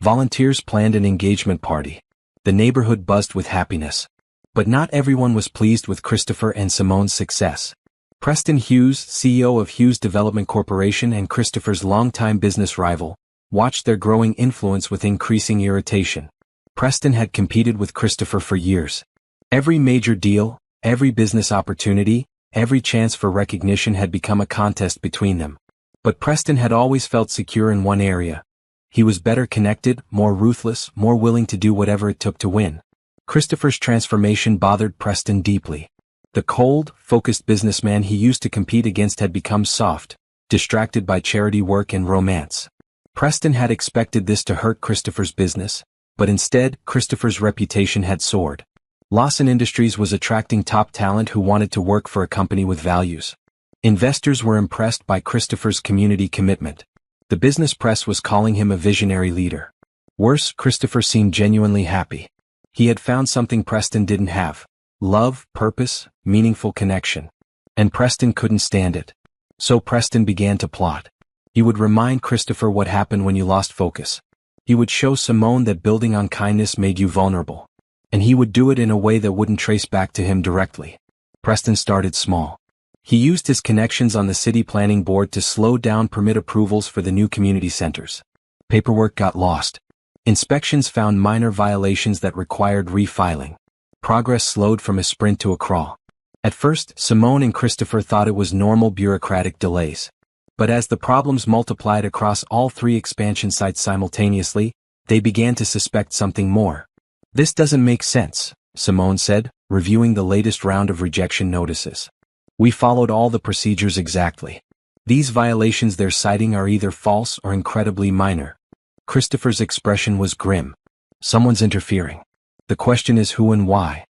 Volunteers planned an engagement party. The neighborhood buzzed with happiness. But not everyone was pleased with Christopher and Simone's success. Preston Hughes, CEO of Hughes Development Corporation and Christopher's longtime business rival, watched their growing influence with increasing irritation. Preston had competed with Christopher for years. Every major deal, every business opportunity, every chance for recognition had become a contest between them. But Preston had always felt secure in one area. He was better connected, more ruthless, more willing to do whatever it took to win. Christopher's transformation bothered Preston deeply. The cold, focused businessman he used to compete against had become soft, distracted by charity work and romance. Preston had expected this to hurt Christopher's business, but instead, Christopher's reputation had soared. Lawson Industries was attracting top talent who wanted to work for a company with values. Investors were impressed by Christopher's community commitment. The business press was calling him a visionary leader. Worse, Christopher seemed genuinely happy. He had found something Preston didn't have: love, purpose, meaningful connection. And Preston couldn't stand it. So Preston began to plot. He would remind Christopher what happened when you lost focus. He would show Simone that building on kindness made you vulnerable. And he would do it in a way that wouldn't trace back to him directly. Preston started small. He used his connections on the city planning board to slow down permit approvals for the new community centers. Paperwork got lost. Inspections found minor violations that required refiling. Progress slowed from a sprint to a crawl. At first, Simone and Christopher thought it was normal bureaucratic delays. But as the problems multiplied across all 3 expansion sites simultaneously, they began to suspect something more. "This doesn't make sense," Simone said, reviewing the latest round of rejection notices. "We followed all the procedures exactly. These violations they're citing are either false or incredibly minor." Christopher's expression was grim. "Someone's interfering. The question is who and why."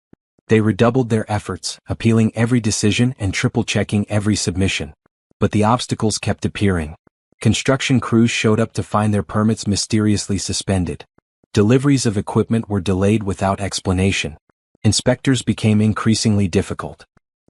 They redoubled their efforts, appealing every decision and triple-checking every submission. But the obstacles kept appearing. Construction crews showed up to find their permits mysteriously suspended. Deliveries of equipment were delayed without explanation. Inspectors became increasingly difficult.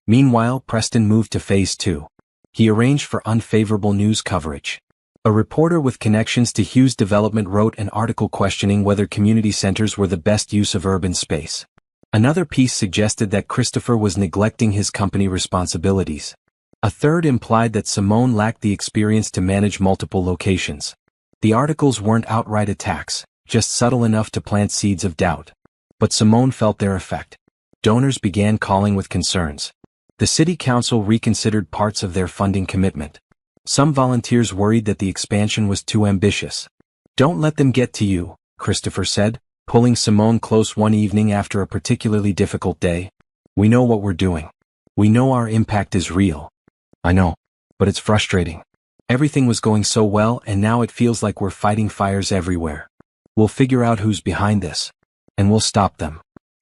Meanwhile, Preston moved to Phase 2. He arranged for unfavorable news coverage. A reporter with connections to Hughes Development wrote an article questioning whether community centers were the best use of urban space. Another piece suggested that Christopher was neglecting his company responsibilities. A third implied that Simone lacked the experience to manage multiple locations. The articles weren't outright attacks, just subtle enough to plant seeds of doubt. But Simone felt their effect. Donors began calling with concerns. The city council reconsidered parts of their funding commitment. Some volunteers worried that the expansion was too ambitious. "Don't let them get to you," Christopher said, pulling Simone close one evening after a particularly difficult day. "We know what we're doing. We know our impact is real." "I know. But it's frustrating. Everything was going so well and now it feels like we're fighting fires everywhere. We'll figure out who's behind this. And we'll stop them."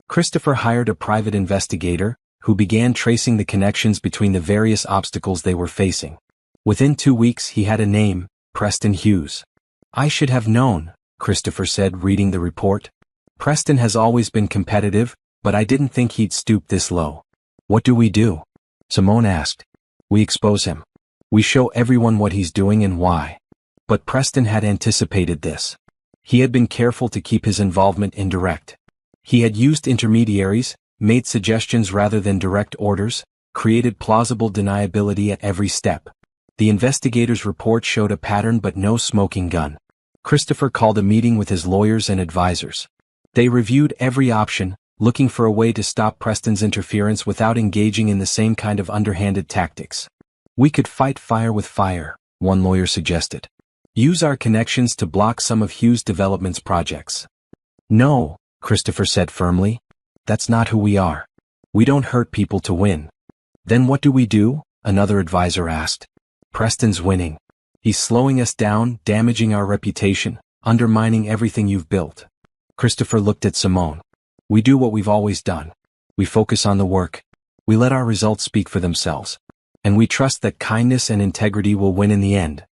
Christopher hired a private investigator, who began tracing the connections between the various obstacles they were facing. Within 2 weeks he had a name, Preston Hughes. "I should have known," Christopher said, reading the report. "Preston has always been competitive, but I didn't think he'd stoop this low." "What do we do?" Simone asked. "We expose him. We show everyone what he's doing and why." But Preston had anticipated this. He had been careful to keep his involvement indirect. He had used intermediaries, made suggestions rather than direct orders, created plausible deniability at every step. The investigator's report showed a pattern but no smoking gun. Christopher called a meeting with his lawyers and advisors. They reviewed every option, looking for a way to stop Preston's interference without engaging in the same kind of underhanded tactics. "We could fight fire with fire," one lawyer suggested. "Use our connections to block some of Hughes Development's projects." "No," Christopher said firmly. "That's not who we are. We don't hurt people to win." "Then what do we do?" another advisor asked. "Preston's winning. He's slowing us down, damaging our reputation, undermining everything you've built." Christopher looked at Simone. "We do what we've always done. We focus on the work. We let our results speak for themselves. And we trust that kindness and integrity will win in the end."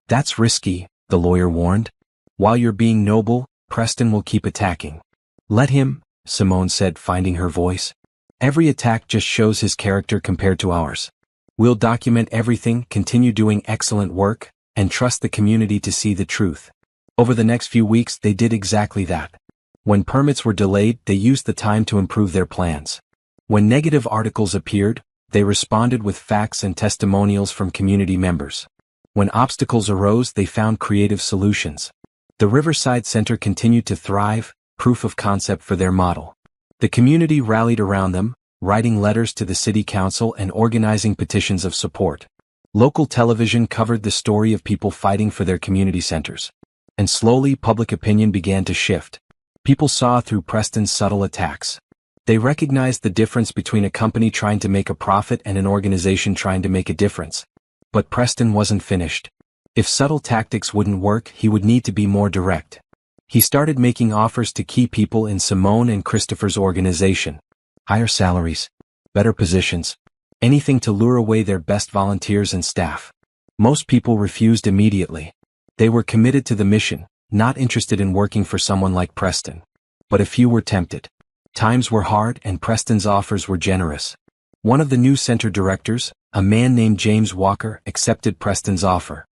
"That's risky," the lawyer warned. "While you're being noble, Preston will keep attacking." "Let him," Simone said, finding her voice. "Every attack just shows his character compared to ours. We'll document everything, continue doing excellent work, and trust the community to see the truth." Over the next few weeks they did exactly that. When permits were delayed, they used the time to improve their plans. When negative articles appeared, they responded with facts and testimonials from community members. When obstacles arose, they found creative solutions. The Riverside Center continued to thrive, proof of concept for their model. The community rallied around them, writing letters to the city council and organizing petitions of support. Local television covered the story of people fighting for their community centers. And slowly public opinion began to shift. People saw through Preston's subtle attacks. They recognized the difference between a company trying to make a profit and an organization trying to make a difference. But Preston wasn't finished. If subtle tactics wouldn't work, he would need to be more direct. He started making offers to key people in Simone and Christopher's organization. Higher salaries, better positions, anything to lure away their best volunteers and staff. Most people refused immediately. They were committed to the mission, not interested in working for someone like Preston. But a few were tempted. Times were hard and Preston's offers were generous. One of the new center directors, a man named James Walker, accepted Preston's offer.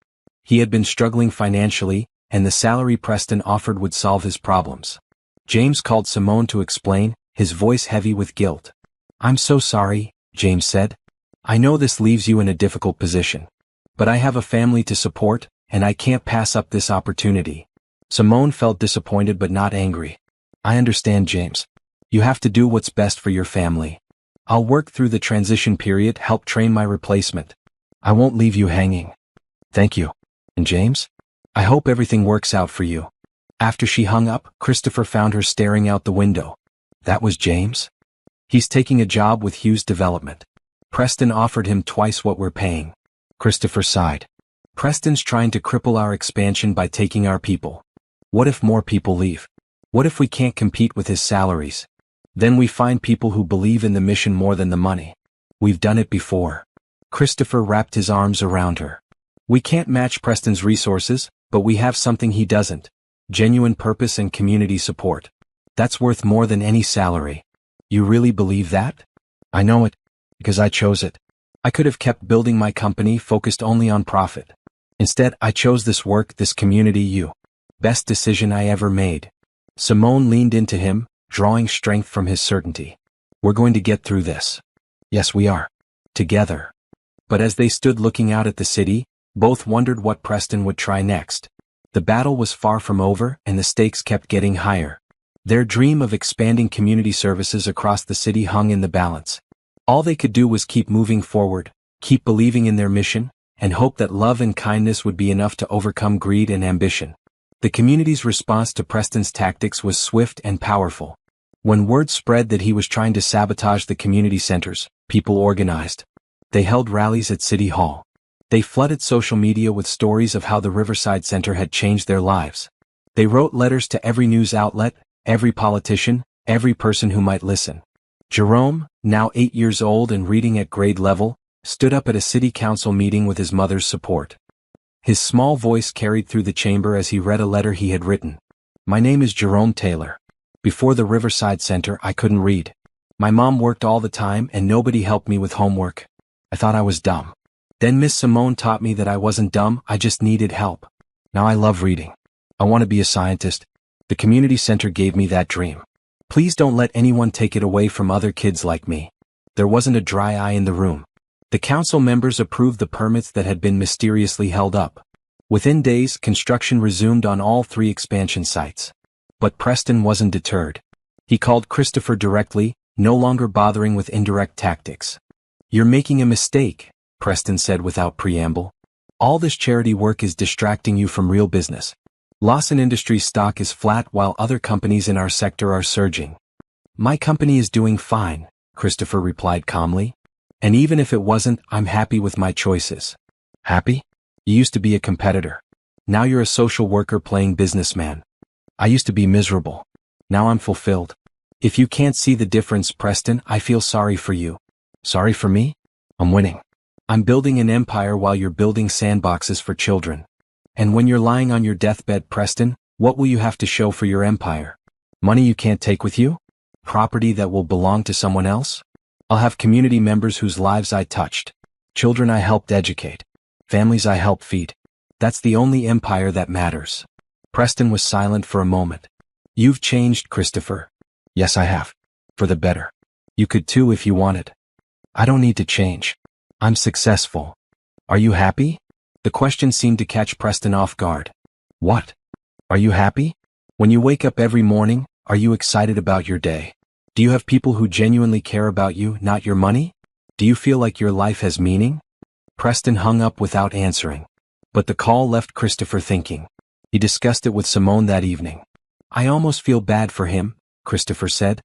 He had been struggling financially, and the salary Preston offered would solve his problems. James called Simone to explain, his voice heavy with guilt. "I'm so sorry," James said. "I know this leaves you in a difficult position. But I have a family to support, and I can't pass up this opportunity." Simone felt disappointed but not angry. "I understand, James. You have to do what's best for your family. I'll work through the transition period, help train my replacement. I won't leave you hanging. Thank you. And James? I hope everything works out for you. After she hung up, Christopher found her staring out the window. That was James? He's taking a job with Hughes Development. Preston offered him twice what we're paying. Christopher sighed. Preston's trying to cripple our expansion by taking our people. What if more people leave? What if we can't compete with his salaries? Then we find people who believe in the mission more than the money. We've done it before. Christopher wrapped his arms around her. We can't match Preston's resources, but we have something he doesn't. Genuine purpose and community support. That's worth more than any salary. You really believe that? I know it, because I chose it. I could have kept building my company focused only on profit. Instead, I chose this work, this community, you. Best decision I ever made. Simone leaned into him, drawing strength from his certainty. We're going to get through this. Yes, we are. Together. But as they stood looking out at the city, both wondered what Preston would try next. The battle was far from over, and the stakes kept getting higher. Their dream of expanding community services across the city hung in the balance. All they could do was keep moving forward, keep believing in their mission, and hope that love and kindness would be enough to overcome greed and ambition. The community's response to Preston's tactics was swift and powerful. When word spread that he was trying to sabotage the community centers, people organized. They held rallies at City Hall. They flooded social media with stories of how the Riverside Center had changed their lives. They wrote letters to every news outlet, every politician, every person who might listen. Jerome, now 8 years old and reading at grade level, stood up at a city council meeting with his mother's support. His small voice carried through the chamber as he read a letter he had written. My name is Jerome Taylor. Before the Riverside Center, I couldn't read. My mom worked all the time and nobody helped me with homework. I thought I was dumb. Then Miss Simone taught me that I wasn't dumb, I just needed help. Now I love reading. I want to be a scientist. The community center gave me that dream. Please don't let anyone take it away from other kids like me. There wasn't a dry eye in the room. The council members approved the permits that had been mysteriously held up. Within days, construction resumed on all 3 expansion sites. But Preston wasn't deterred. He called Christopher directly, no longer bothering with indirect tactics. You're making a mistake, Preston said without preamble. All this charity work is distracting you from real business. Lawson Industries stock is flat while other companies in our sector are surging. My company is doing fine, Christopher replied calmly. And even if it wasn't, I'm happy with my choices. Happy? You used to be a competitor. Now you're a social worker playing businessman. I used to be miserable. Now I'm fulfilled. If you can't see the difference, Preston, I feel sorry for you. Sorry for me? I'm winning. I'm building an empire while you're building sandboxes for children. And when you're lying on your deathbed, Preston, what will you have to show for your empire? Money you can't take with you? Property that will belong to someone else? I'll have community members whose lives I touched. Children I helped educate. Families I helped feed. That's the only empire that matters. Preston was silent for a moment. You've changed, Christopher. Yes, I have. For the better. You could too if you wanted. I don't need to change. I'm successful. Are you happy? The question seemed to catch Preston off guard. What? Are you happy? When you wake up every morning, are you excited about your day? Do you have people who genuinely care about you, not your money? Do you feel like your life has meaning? Preston hung up without answering. But the call left Christopher thinking. He discussed it with Simone that evening. I almost feel bad for him, Christopher said.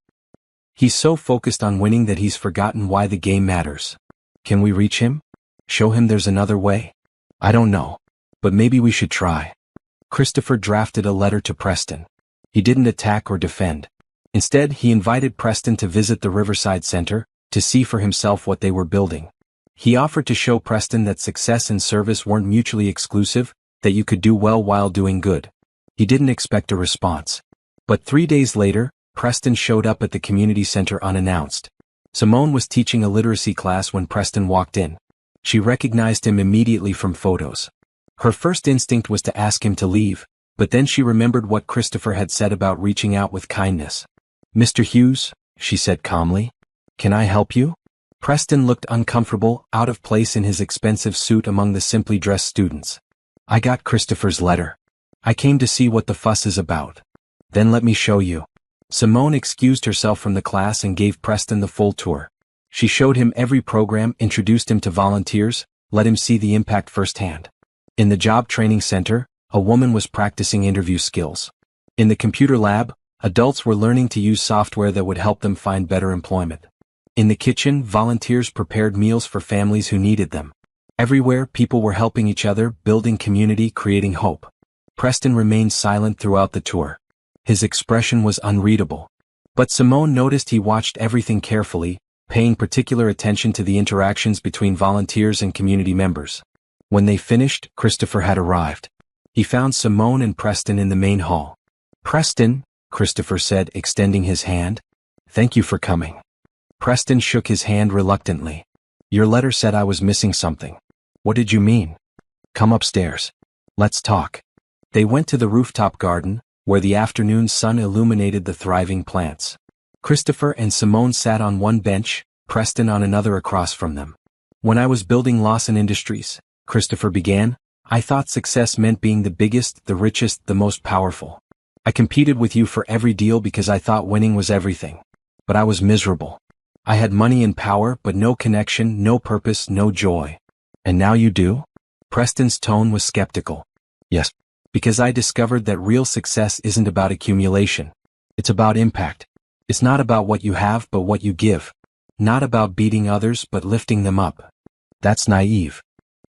He's so focused on winning that he's forgotten why the game matters. Can we reach him? Show him there's another way? I don't know. But maybe we should try. Christopher drafted a letter to Preston. He didn't attack or defend. Instead, he invited Preston to visit the Riverside Center, to see for himself what they were building. He offered to show Preston that success and service weren't mutually exclusive, that you could do well while doing good. He didn't expect a response. But 3 days later, Preston showed up at the community center unannounced. Simone was teaching a literacy class when Preston walked in. She recognized him immediately from photos. Her first instinct was to ask him to leave, but then she remembered what Christopher had said about reaching out with kindness. Mr. Hughes, she said calmly, can I help you? Preston looked uncomfortable, out of place in his expensive suit among the simply dressed students. I got Christopher's letter. I came to see what the fuss is about. Then let me show you. Simone excused herself from the class and gave Preston the full tour. She showed him every program, introduced him to volunteers, let him see the impact firsthand. In the job training center, a woman was practicing interview skills. In the computer lab, adults were learning to use software that would help them find better employment. In the kitchen, volunteers prepared meals for families who needed them. Everywhere, people were helping each other, building community, creating hope. Preston remained silent throughout the tour. His expression was unreadable. But Simone noticed he watched everything carefully, paying particular attention to the interactions between volunteers and community members. When they finished, Christopher had arrived. He found Simone and Preston in the main hall. "Preston," Christopher said, extending his hand. "Thank you for coming." Preston shook his hand reluctantly. "Your letter said I was missing something. What did you mean? Come upstairs. Let's talk." They went to the rooftop garden, where the afternoon sun illuminated the thriving plants. Christopher and Simone sat on one bench, Preston on another across from them. "When I was building Lawson Industries," Christopher began, "I thought success meant being the biggest, the richest, the most powerful. I competed with you for every deal because I thought winning was everything. But I was miserable. I had money and power, but no connection, no purpose, no joy. And now you do?" Preston's tone was skeptical. "Yes. Because I discovered that real success isn't about accumulation. It's about impact. It's not about what you have but what you give. Not about beating others but lifting them up." "That's naive.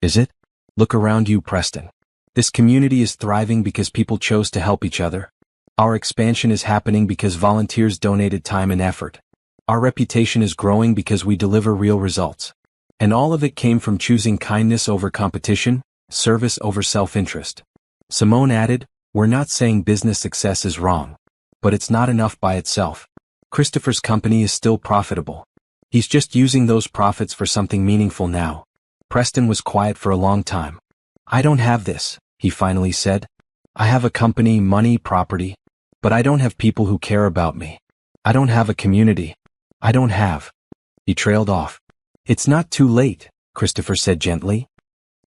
Is it? Look around you, Preston. This community is thriving because people chose to help each other. Our expansion is happening because volunteers donated time and effort. Our reputation is growing because we deliver real results. And all of it came from choosing kindness over competition, service over self-interest." Simone added, "We're not saying business success is wrong. But it's not enough by itself. Christopher's company is still profitable. He's just using those profits for something meaningful now." Preston was quiet for a long time. "I don't have this," he finally said. "I have a company, money, property. But I don't have people who care about me. I don't have a community. I don't have." He trailed off. "It's not too late," Christopher said gently.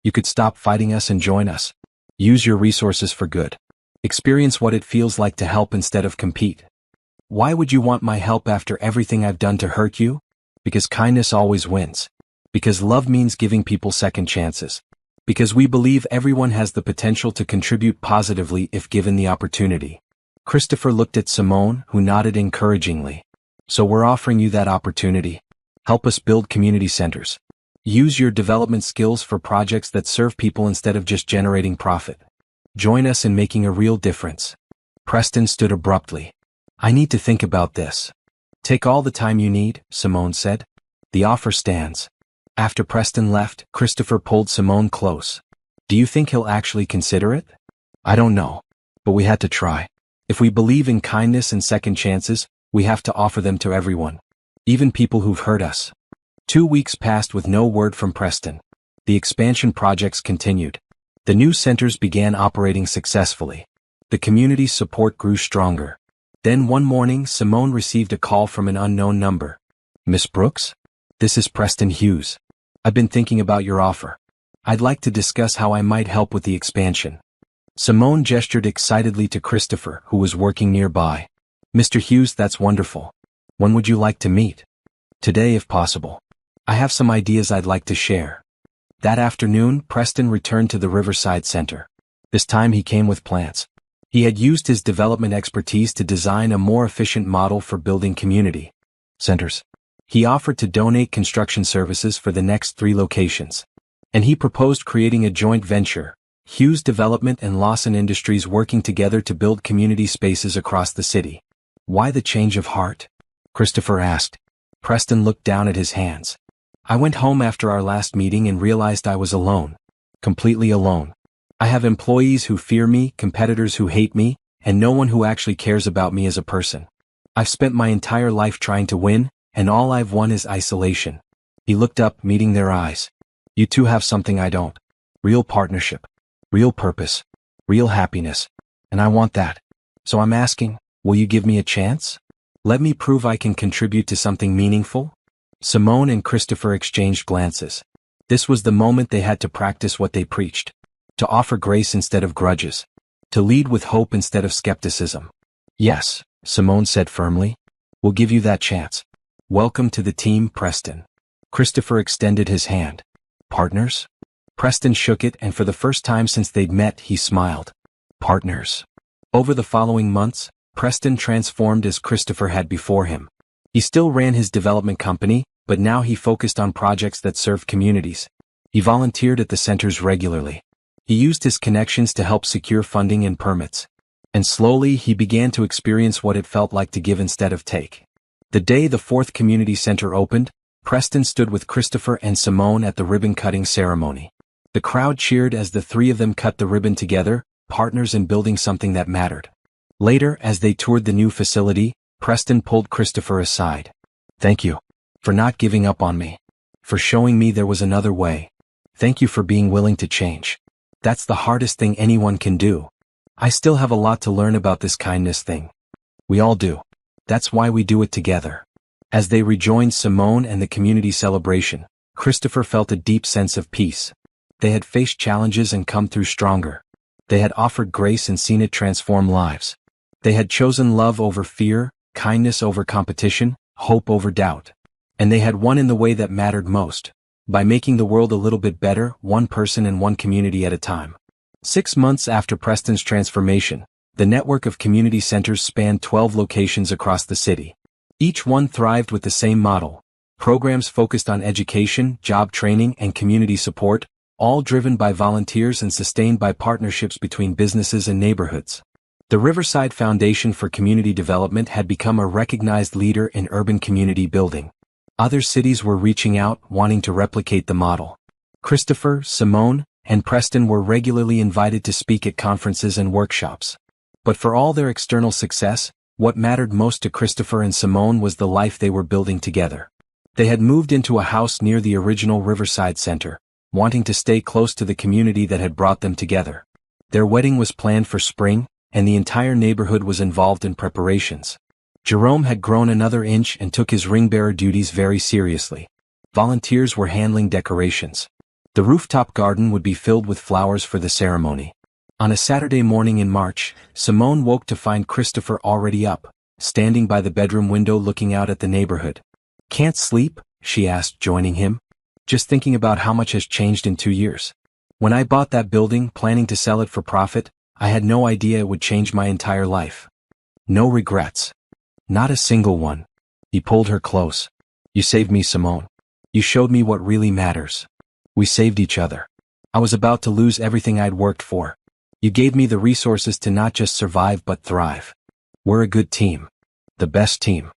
"You could stop fighting us and join us. Use your resources for good. Experience what it feels like to help instead of compete." "Why would you want my help after everything I've done to hurt you?" "Because kindness always wins. Because love means giving people second chances. Because we believe everyone has the potential to contribute positively if given the opportunity." Christopher looked at Simone, who nodded encouragingly. "So we're offering you that opportunity. Help us build community centers. Use your development skills for projects that serve people instead of just generating profit. Join us in making a real difference." Preston stood abruptly. "I need to think about this." "Take all the time you need," Simone said. "The offer stands." After Preston left, Christopher pulled Simone close. "Do you think he'll actually consider it?" "I don't know. But we had to try. If we believe in kindness and second chances, we have to offer them to everyone. Even people who've hurt us." 2 weeks passed with no word from Preston. The expansion projects continued. The new centers began operating successfully. The community's support grew stronger. Then one morning, Simone received a call from an unknown number. "Miss Brooks? This is Preston Hughes. I've been thinking about your offer. I'd like to discuss how I might help with the expansion." Simone gestured excitedly to Christopher, who was working nearby. "Mr. Hughes, that's wonderful. When would you like to meet?" "Today if possible. I have some ideas I'd like to share." That afternoon, Preston returned to the Riverside Center. This time he came with plans. He had used his development expertise to design a more efficient model for building community centers. He offered to donate construction services for the next 3 locations. And he proposed creating a joint venture, Hughes Development and Lawson Industries, working together to build community spaces across the city. "Why the change of heart?" Christopher asked. Preston looked down at his hands. "I went home after our last meeting and realized I was alone. Completely alone. I have employees who fear me, competitors who hate me, and no one who actually cares about me as a person. I've spent my entire life trying to win, and all I've won is isolation." He looked up, meeting their eyes. "You two have something I don't. Real partnership. Real purpose. Real happiness. And I want that. So I'm asking, will you give me a chance? Let me prove I can contribute to something meaningful?" Simone and Christopher exchanged glances. This was the moment they had to practice what they preached. To offer grace instead of grudges. To lead with hope instead of skepticism. "Yes," Simone said firmly. "We'll give you that chance. Welcome to the team, Preston." Christopher extended his hand. Partners? Preston shook it, and for the first time since they'd met, he smiled. Partners. Over the following months, Preston transformed as Christopher had before him. He still ran his development company, but now he focused on projects that served communities. He volunteered at the centers regularly. He used his connections to help secure funding and permits. And slowly he began to experience what it felt like to give instead of take. The day the fourth community center opened, Preston stood with Christopher and Simone at the ribbon-cutting ceremony. The crowd cheered as the three of them cut the ribbon together, partners in building something that mattered. Later, as they toured the new facility, Preston pulled Christopher aside. Thank you. For not giving up on me. For showing me there was another way. Thank you for being willing to change. That's the hardest thing anyone can do. I still have a lot to learn about this kindness thing. We all do. That's why we do it together. As they rejoined Simone and the community celebration, Christopher felt a deep sense of peace. They had faced challenges and come through stronger. They had offered grace and seen it transform lives. They had chosen love over fear, kindness over competition, hope over doubt. And they had won in the way that mattered most, by making the world a little bit better, one person and one community at a time. 6 months after Preston's transformation, the network of community centers spanned 12 locations across the city. Each one thrived with the same model. Programs focused on education, job training, and community support, all driven by volunteers and sustained by partnerships between businesses and neighborhoods. The Riverside Foundation for Community Development had become a recognized leader in urban community building. Other cities were reaching out, wanting to replicate the model. Christopher, Simone, and Preston were regularly invited to speak at conferences and workshops. But for all their external success, what mattered most to Christopher and Simone was the life they were building together. They had moved into a house near the original Riverside Center, wanting to stay close to the community that had brought them together. Their wedding was planned for spring, and the entire neighborhood was involved in preparations. Jerome had grown another inch and took his ring-bearer duties very seriously. Volunteers were handling decorations. The rooftop garden would be filled with flowers for the ceremony. On a Saturday morning in March, Simone woke to find Christopher already up, standing by the bedroom window looking out at the neighborhood. Can't sleep? She asked, joining him. Just thinking about how much has changed in 2 years. When I bought that building, planning to sell it for profit, I had no idea it would change my entire life. No regrets. Not a single one. He pulled her close. You saved me, Simone. You showed me what really matters. We saved each other. I was about to lose everything I'd worked for. You gave me the resources to not just survive but thrive. We're a good team. The best team.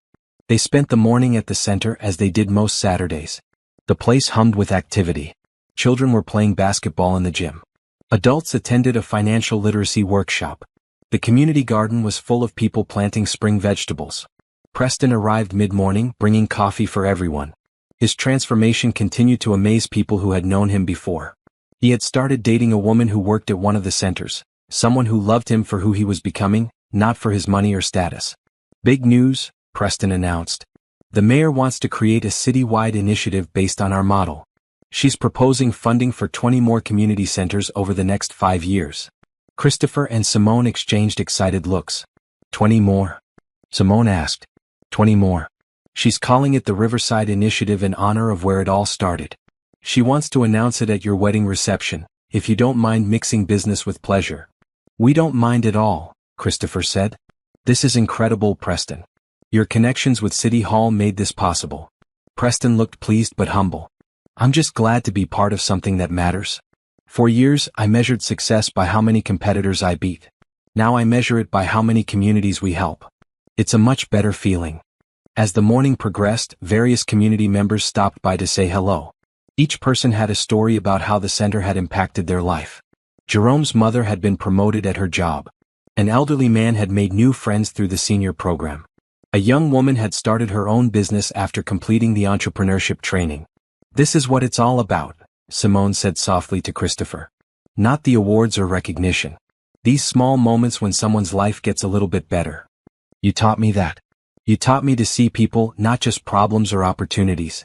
They spent the morning at the center as they did most Saturdays. The place hummed with activity. Children were playing basketball in the gym. Adults attended a financial literacy workshop. The community garden was full of people planting spring vegetables. Preston arrived mid-morning, bringing coffee for everyone. His transformation continued to amaze people who had known him before. He had started dating a woman who worked at one of the centers, someone who loved him for who he was becoming, not for his money or status. Big news, Preston announced. The mayor wants to create a city-wide initiative based on our model. She's proposing funding for 20 more community centers over the next 5 years. Christopher and Simone exchanged excited looks. 20 more? Simone asked. 20 more. She's calling it the Riverside Initiative in honor of where it all started. She wants to announce it at your wedding reception, if you don't mind mixing business with pleasure. We don't mind at all, Christopher said. This is incredible, Preston. Your connections with City Hall made this possible. Preston looked pleased but humble. I'm just glad to be part of something that matters. For years, I measured success by how many competitors I beat. Now I measure it by how many communities we help. It's a much better feeling. As the morning progressed, various community members stopped by to say hello. Each person had a story about how the center had impacted their life. Jerome's mother had been promoted at her job. An elderly man had made new friends through the senior program. A young woman had started her own business after completing the entrepreneurship training. This is what it's all about, Simone said softly to Christopher. Not the awards or recognition. These small moments when someone's life gets a little bit better. You taught me that. You taught me to see people, not just problems or opportunities.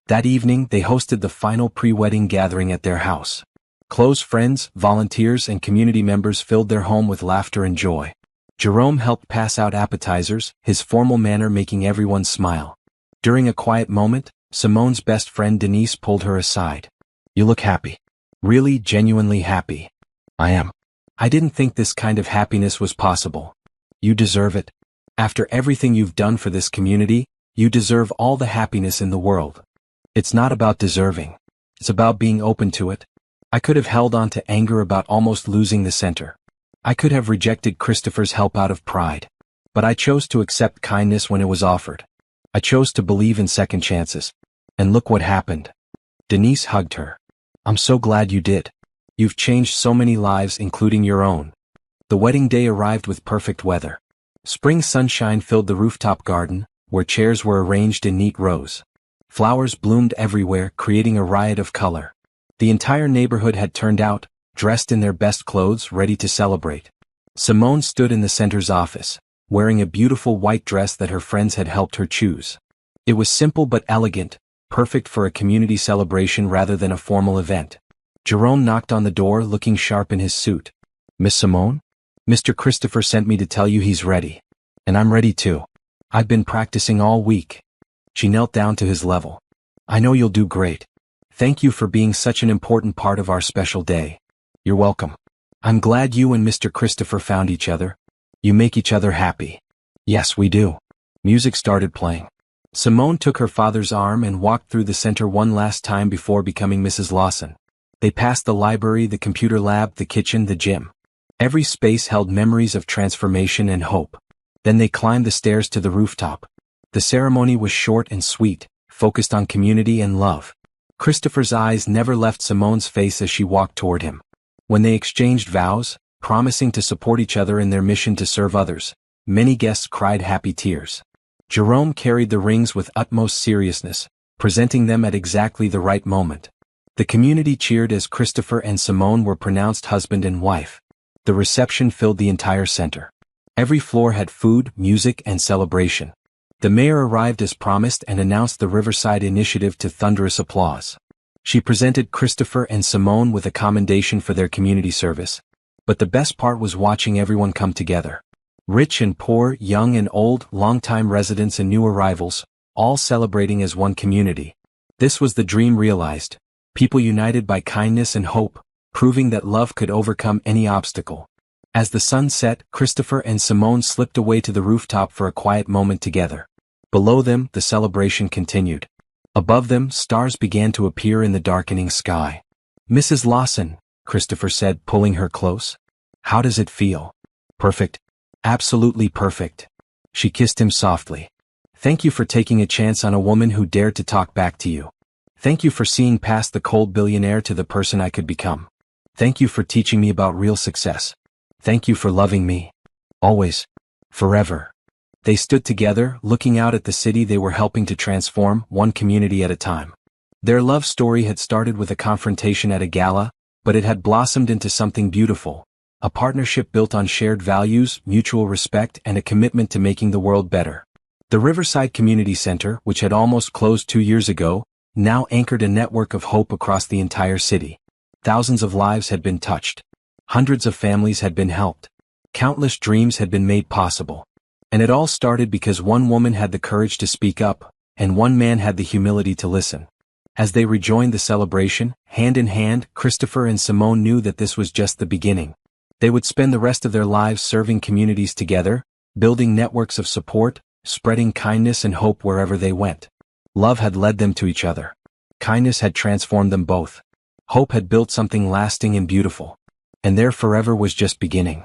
That evening, they hosted the final pre-wedding gathering at their house. Close friends, volunteers, and community members filled their home with laughter and joy. Jerome helped pass out appetizers, his formal manner making everyone smile. During a quiet moment, Simone's best friend Denise pulled her aside. You look happy. Really, genuinely happy. I am. I didn't think this kind of happiness was possible. You deserve it. After everything you've done for this community, you deserve all the happiness in the world. It's not about deserving. It's about being open to it. I could have held on to anger about almost losing the center. I could have rejected Christopher's help out of pride. But I chose to accept kindness when it was offered. I chose to believe in second chances. And look what happened. Denise hugged her. I'm so glad you did. You've changed so many lives, including your own. The wedding day arrived with perfect weather. Spring sunshine filled the rooftop garden, where chairs were arranged in neat rows. Flowers bloomed everywhere, creating a riot of color. The entire neighborhood had turned out, dressed in their best clothes, ready to celebrate. Simone stood in the center's office, wearing a beautiful white dress that her friends had helped her choose. It was simple but elegant, perfect for a community celebration rather than a formal event. Jerome knocked on the door, looking sharp in his suit. Miss Simone? Mr. Christopher sent me to tell you he's ready. And I'm ready too. I've been practicing all week. She knelt down to his level. I know you'll do great. Thank you for being such an important part of our special day. You're welcome. I'm glad you and Mr. Christopher found each other. You make each other happy. Yes, we do. Music started playing. Simone took her father's arm and walked through the center one last time before becoming Mrs. Lawson. They passed the library, the computer lab, the kitchen, the gym. Every space held memories of transformation and hope. Then they climbed the stairs to the rooftop. The ceremony was short and sweet, focused on community and love. Christopher's eyes never left Simone's face as she walked toward him. When they exchanged vows, promising to support each other in their mission to serve others, many guests cried happy tears. Jerome carried the rings with utmost seriousness, presenting them at exactly the right moment. The community cheered as Christopher and Simone were pronounced husband and wife. The reception filled the entire center. Every floor had food, music, and celebration. The mayor arrived as promised and announced the Riverside Initiative to thunderous applause. She presented Christopher and Simone with a commendation for their community service. But the best part was watching everyone come together. Rich and poor, young and old, longtime residents and new arrivals, all celebrating as one community. This was the dream realized. People united by kindness and hope, proving that love could overcome any obstacle. As the sun set, Christopher and Simone slipped away to the rooftop for a quiet moment together. Below them, the celebration continued. Above them, stars began to appear in the darkening sky. Mrs. Lawson, Christopher said, pulling her close. How does it feel? Perfect. Absolutely perfect. She kissed him softly. Thank you for taking a chance on a woman who dared to talk back to you. Thank you for seeing past the cold billionaire to the person I could become. Thank you for teaching me about real success. Thank you for loving me. Always. Forever. They stood together, looking out at the city they were helping to transform, one community at a time. Their love story had started with a confrontation at a gala, but it had blossomed into something beautiful. A partnership built on shared values, mutual respect, and a commitment to making the world better. The Riverside Community Center, which had almost closed 2 years ago, now anchored a network of hope across the entire city. Thousands of lives had been touched. Hundreds of families had been helped. Countless dreams had been made possible. And it all started because one woman had the courage to speak up, and one man had the humility to listen. As they rejoined the celebration, hand in hand, Christopher and Simone knew that this was just the beginning. They would spend the rest of their lives serving communities together, building networks of support, spreading kindness and hope wherever they went. Love had led them to each other. Kindness had transformed them both. Hope had built something lasting and beautiful. And their forever was just beginning.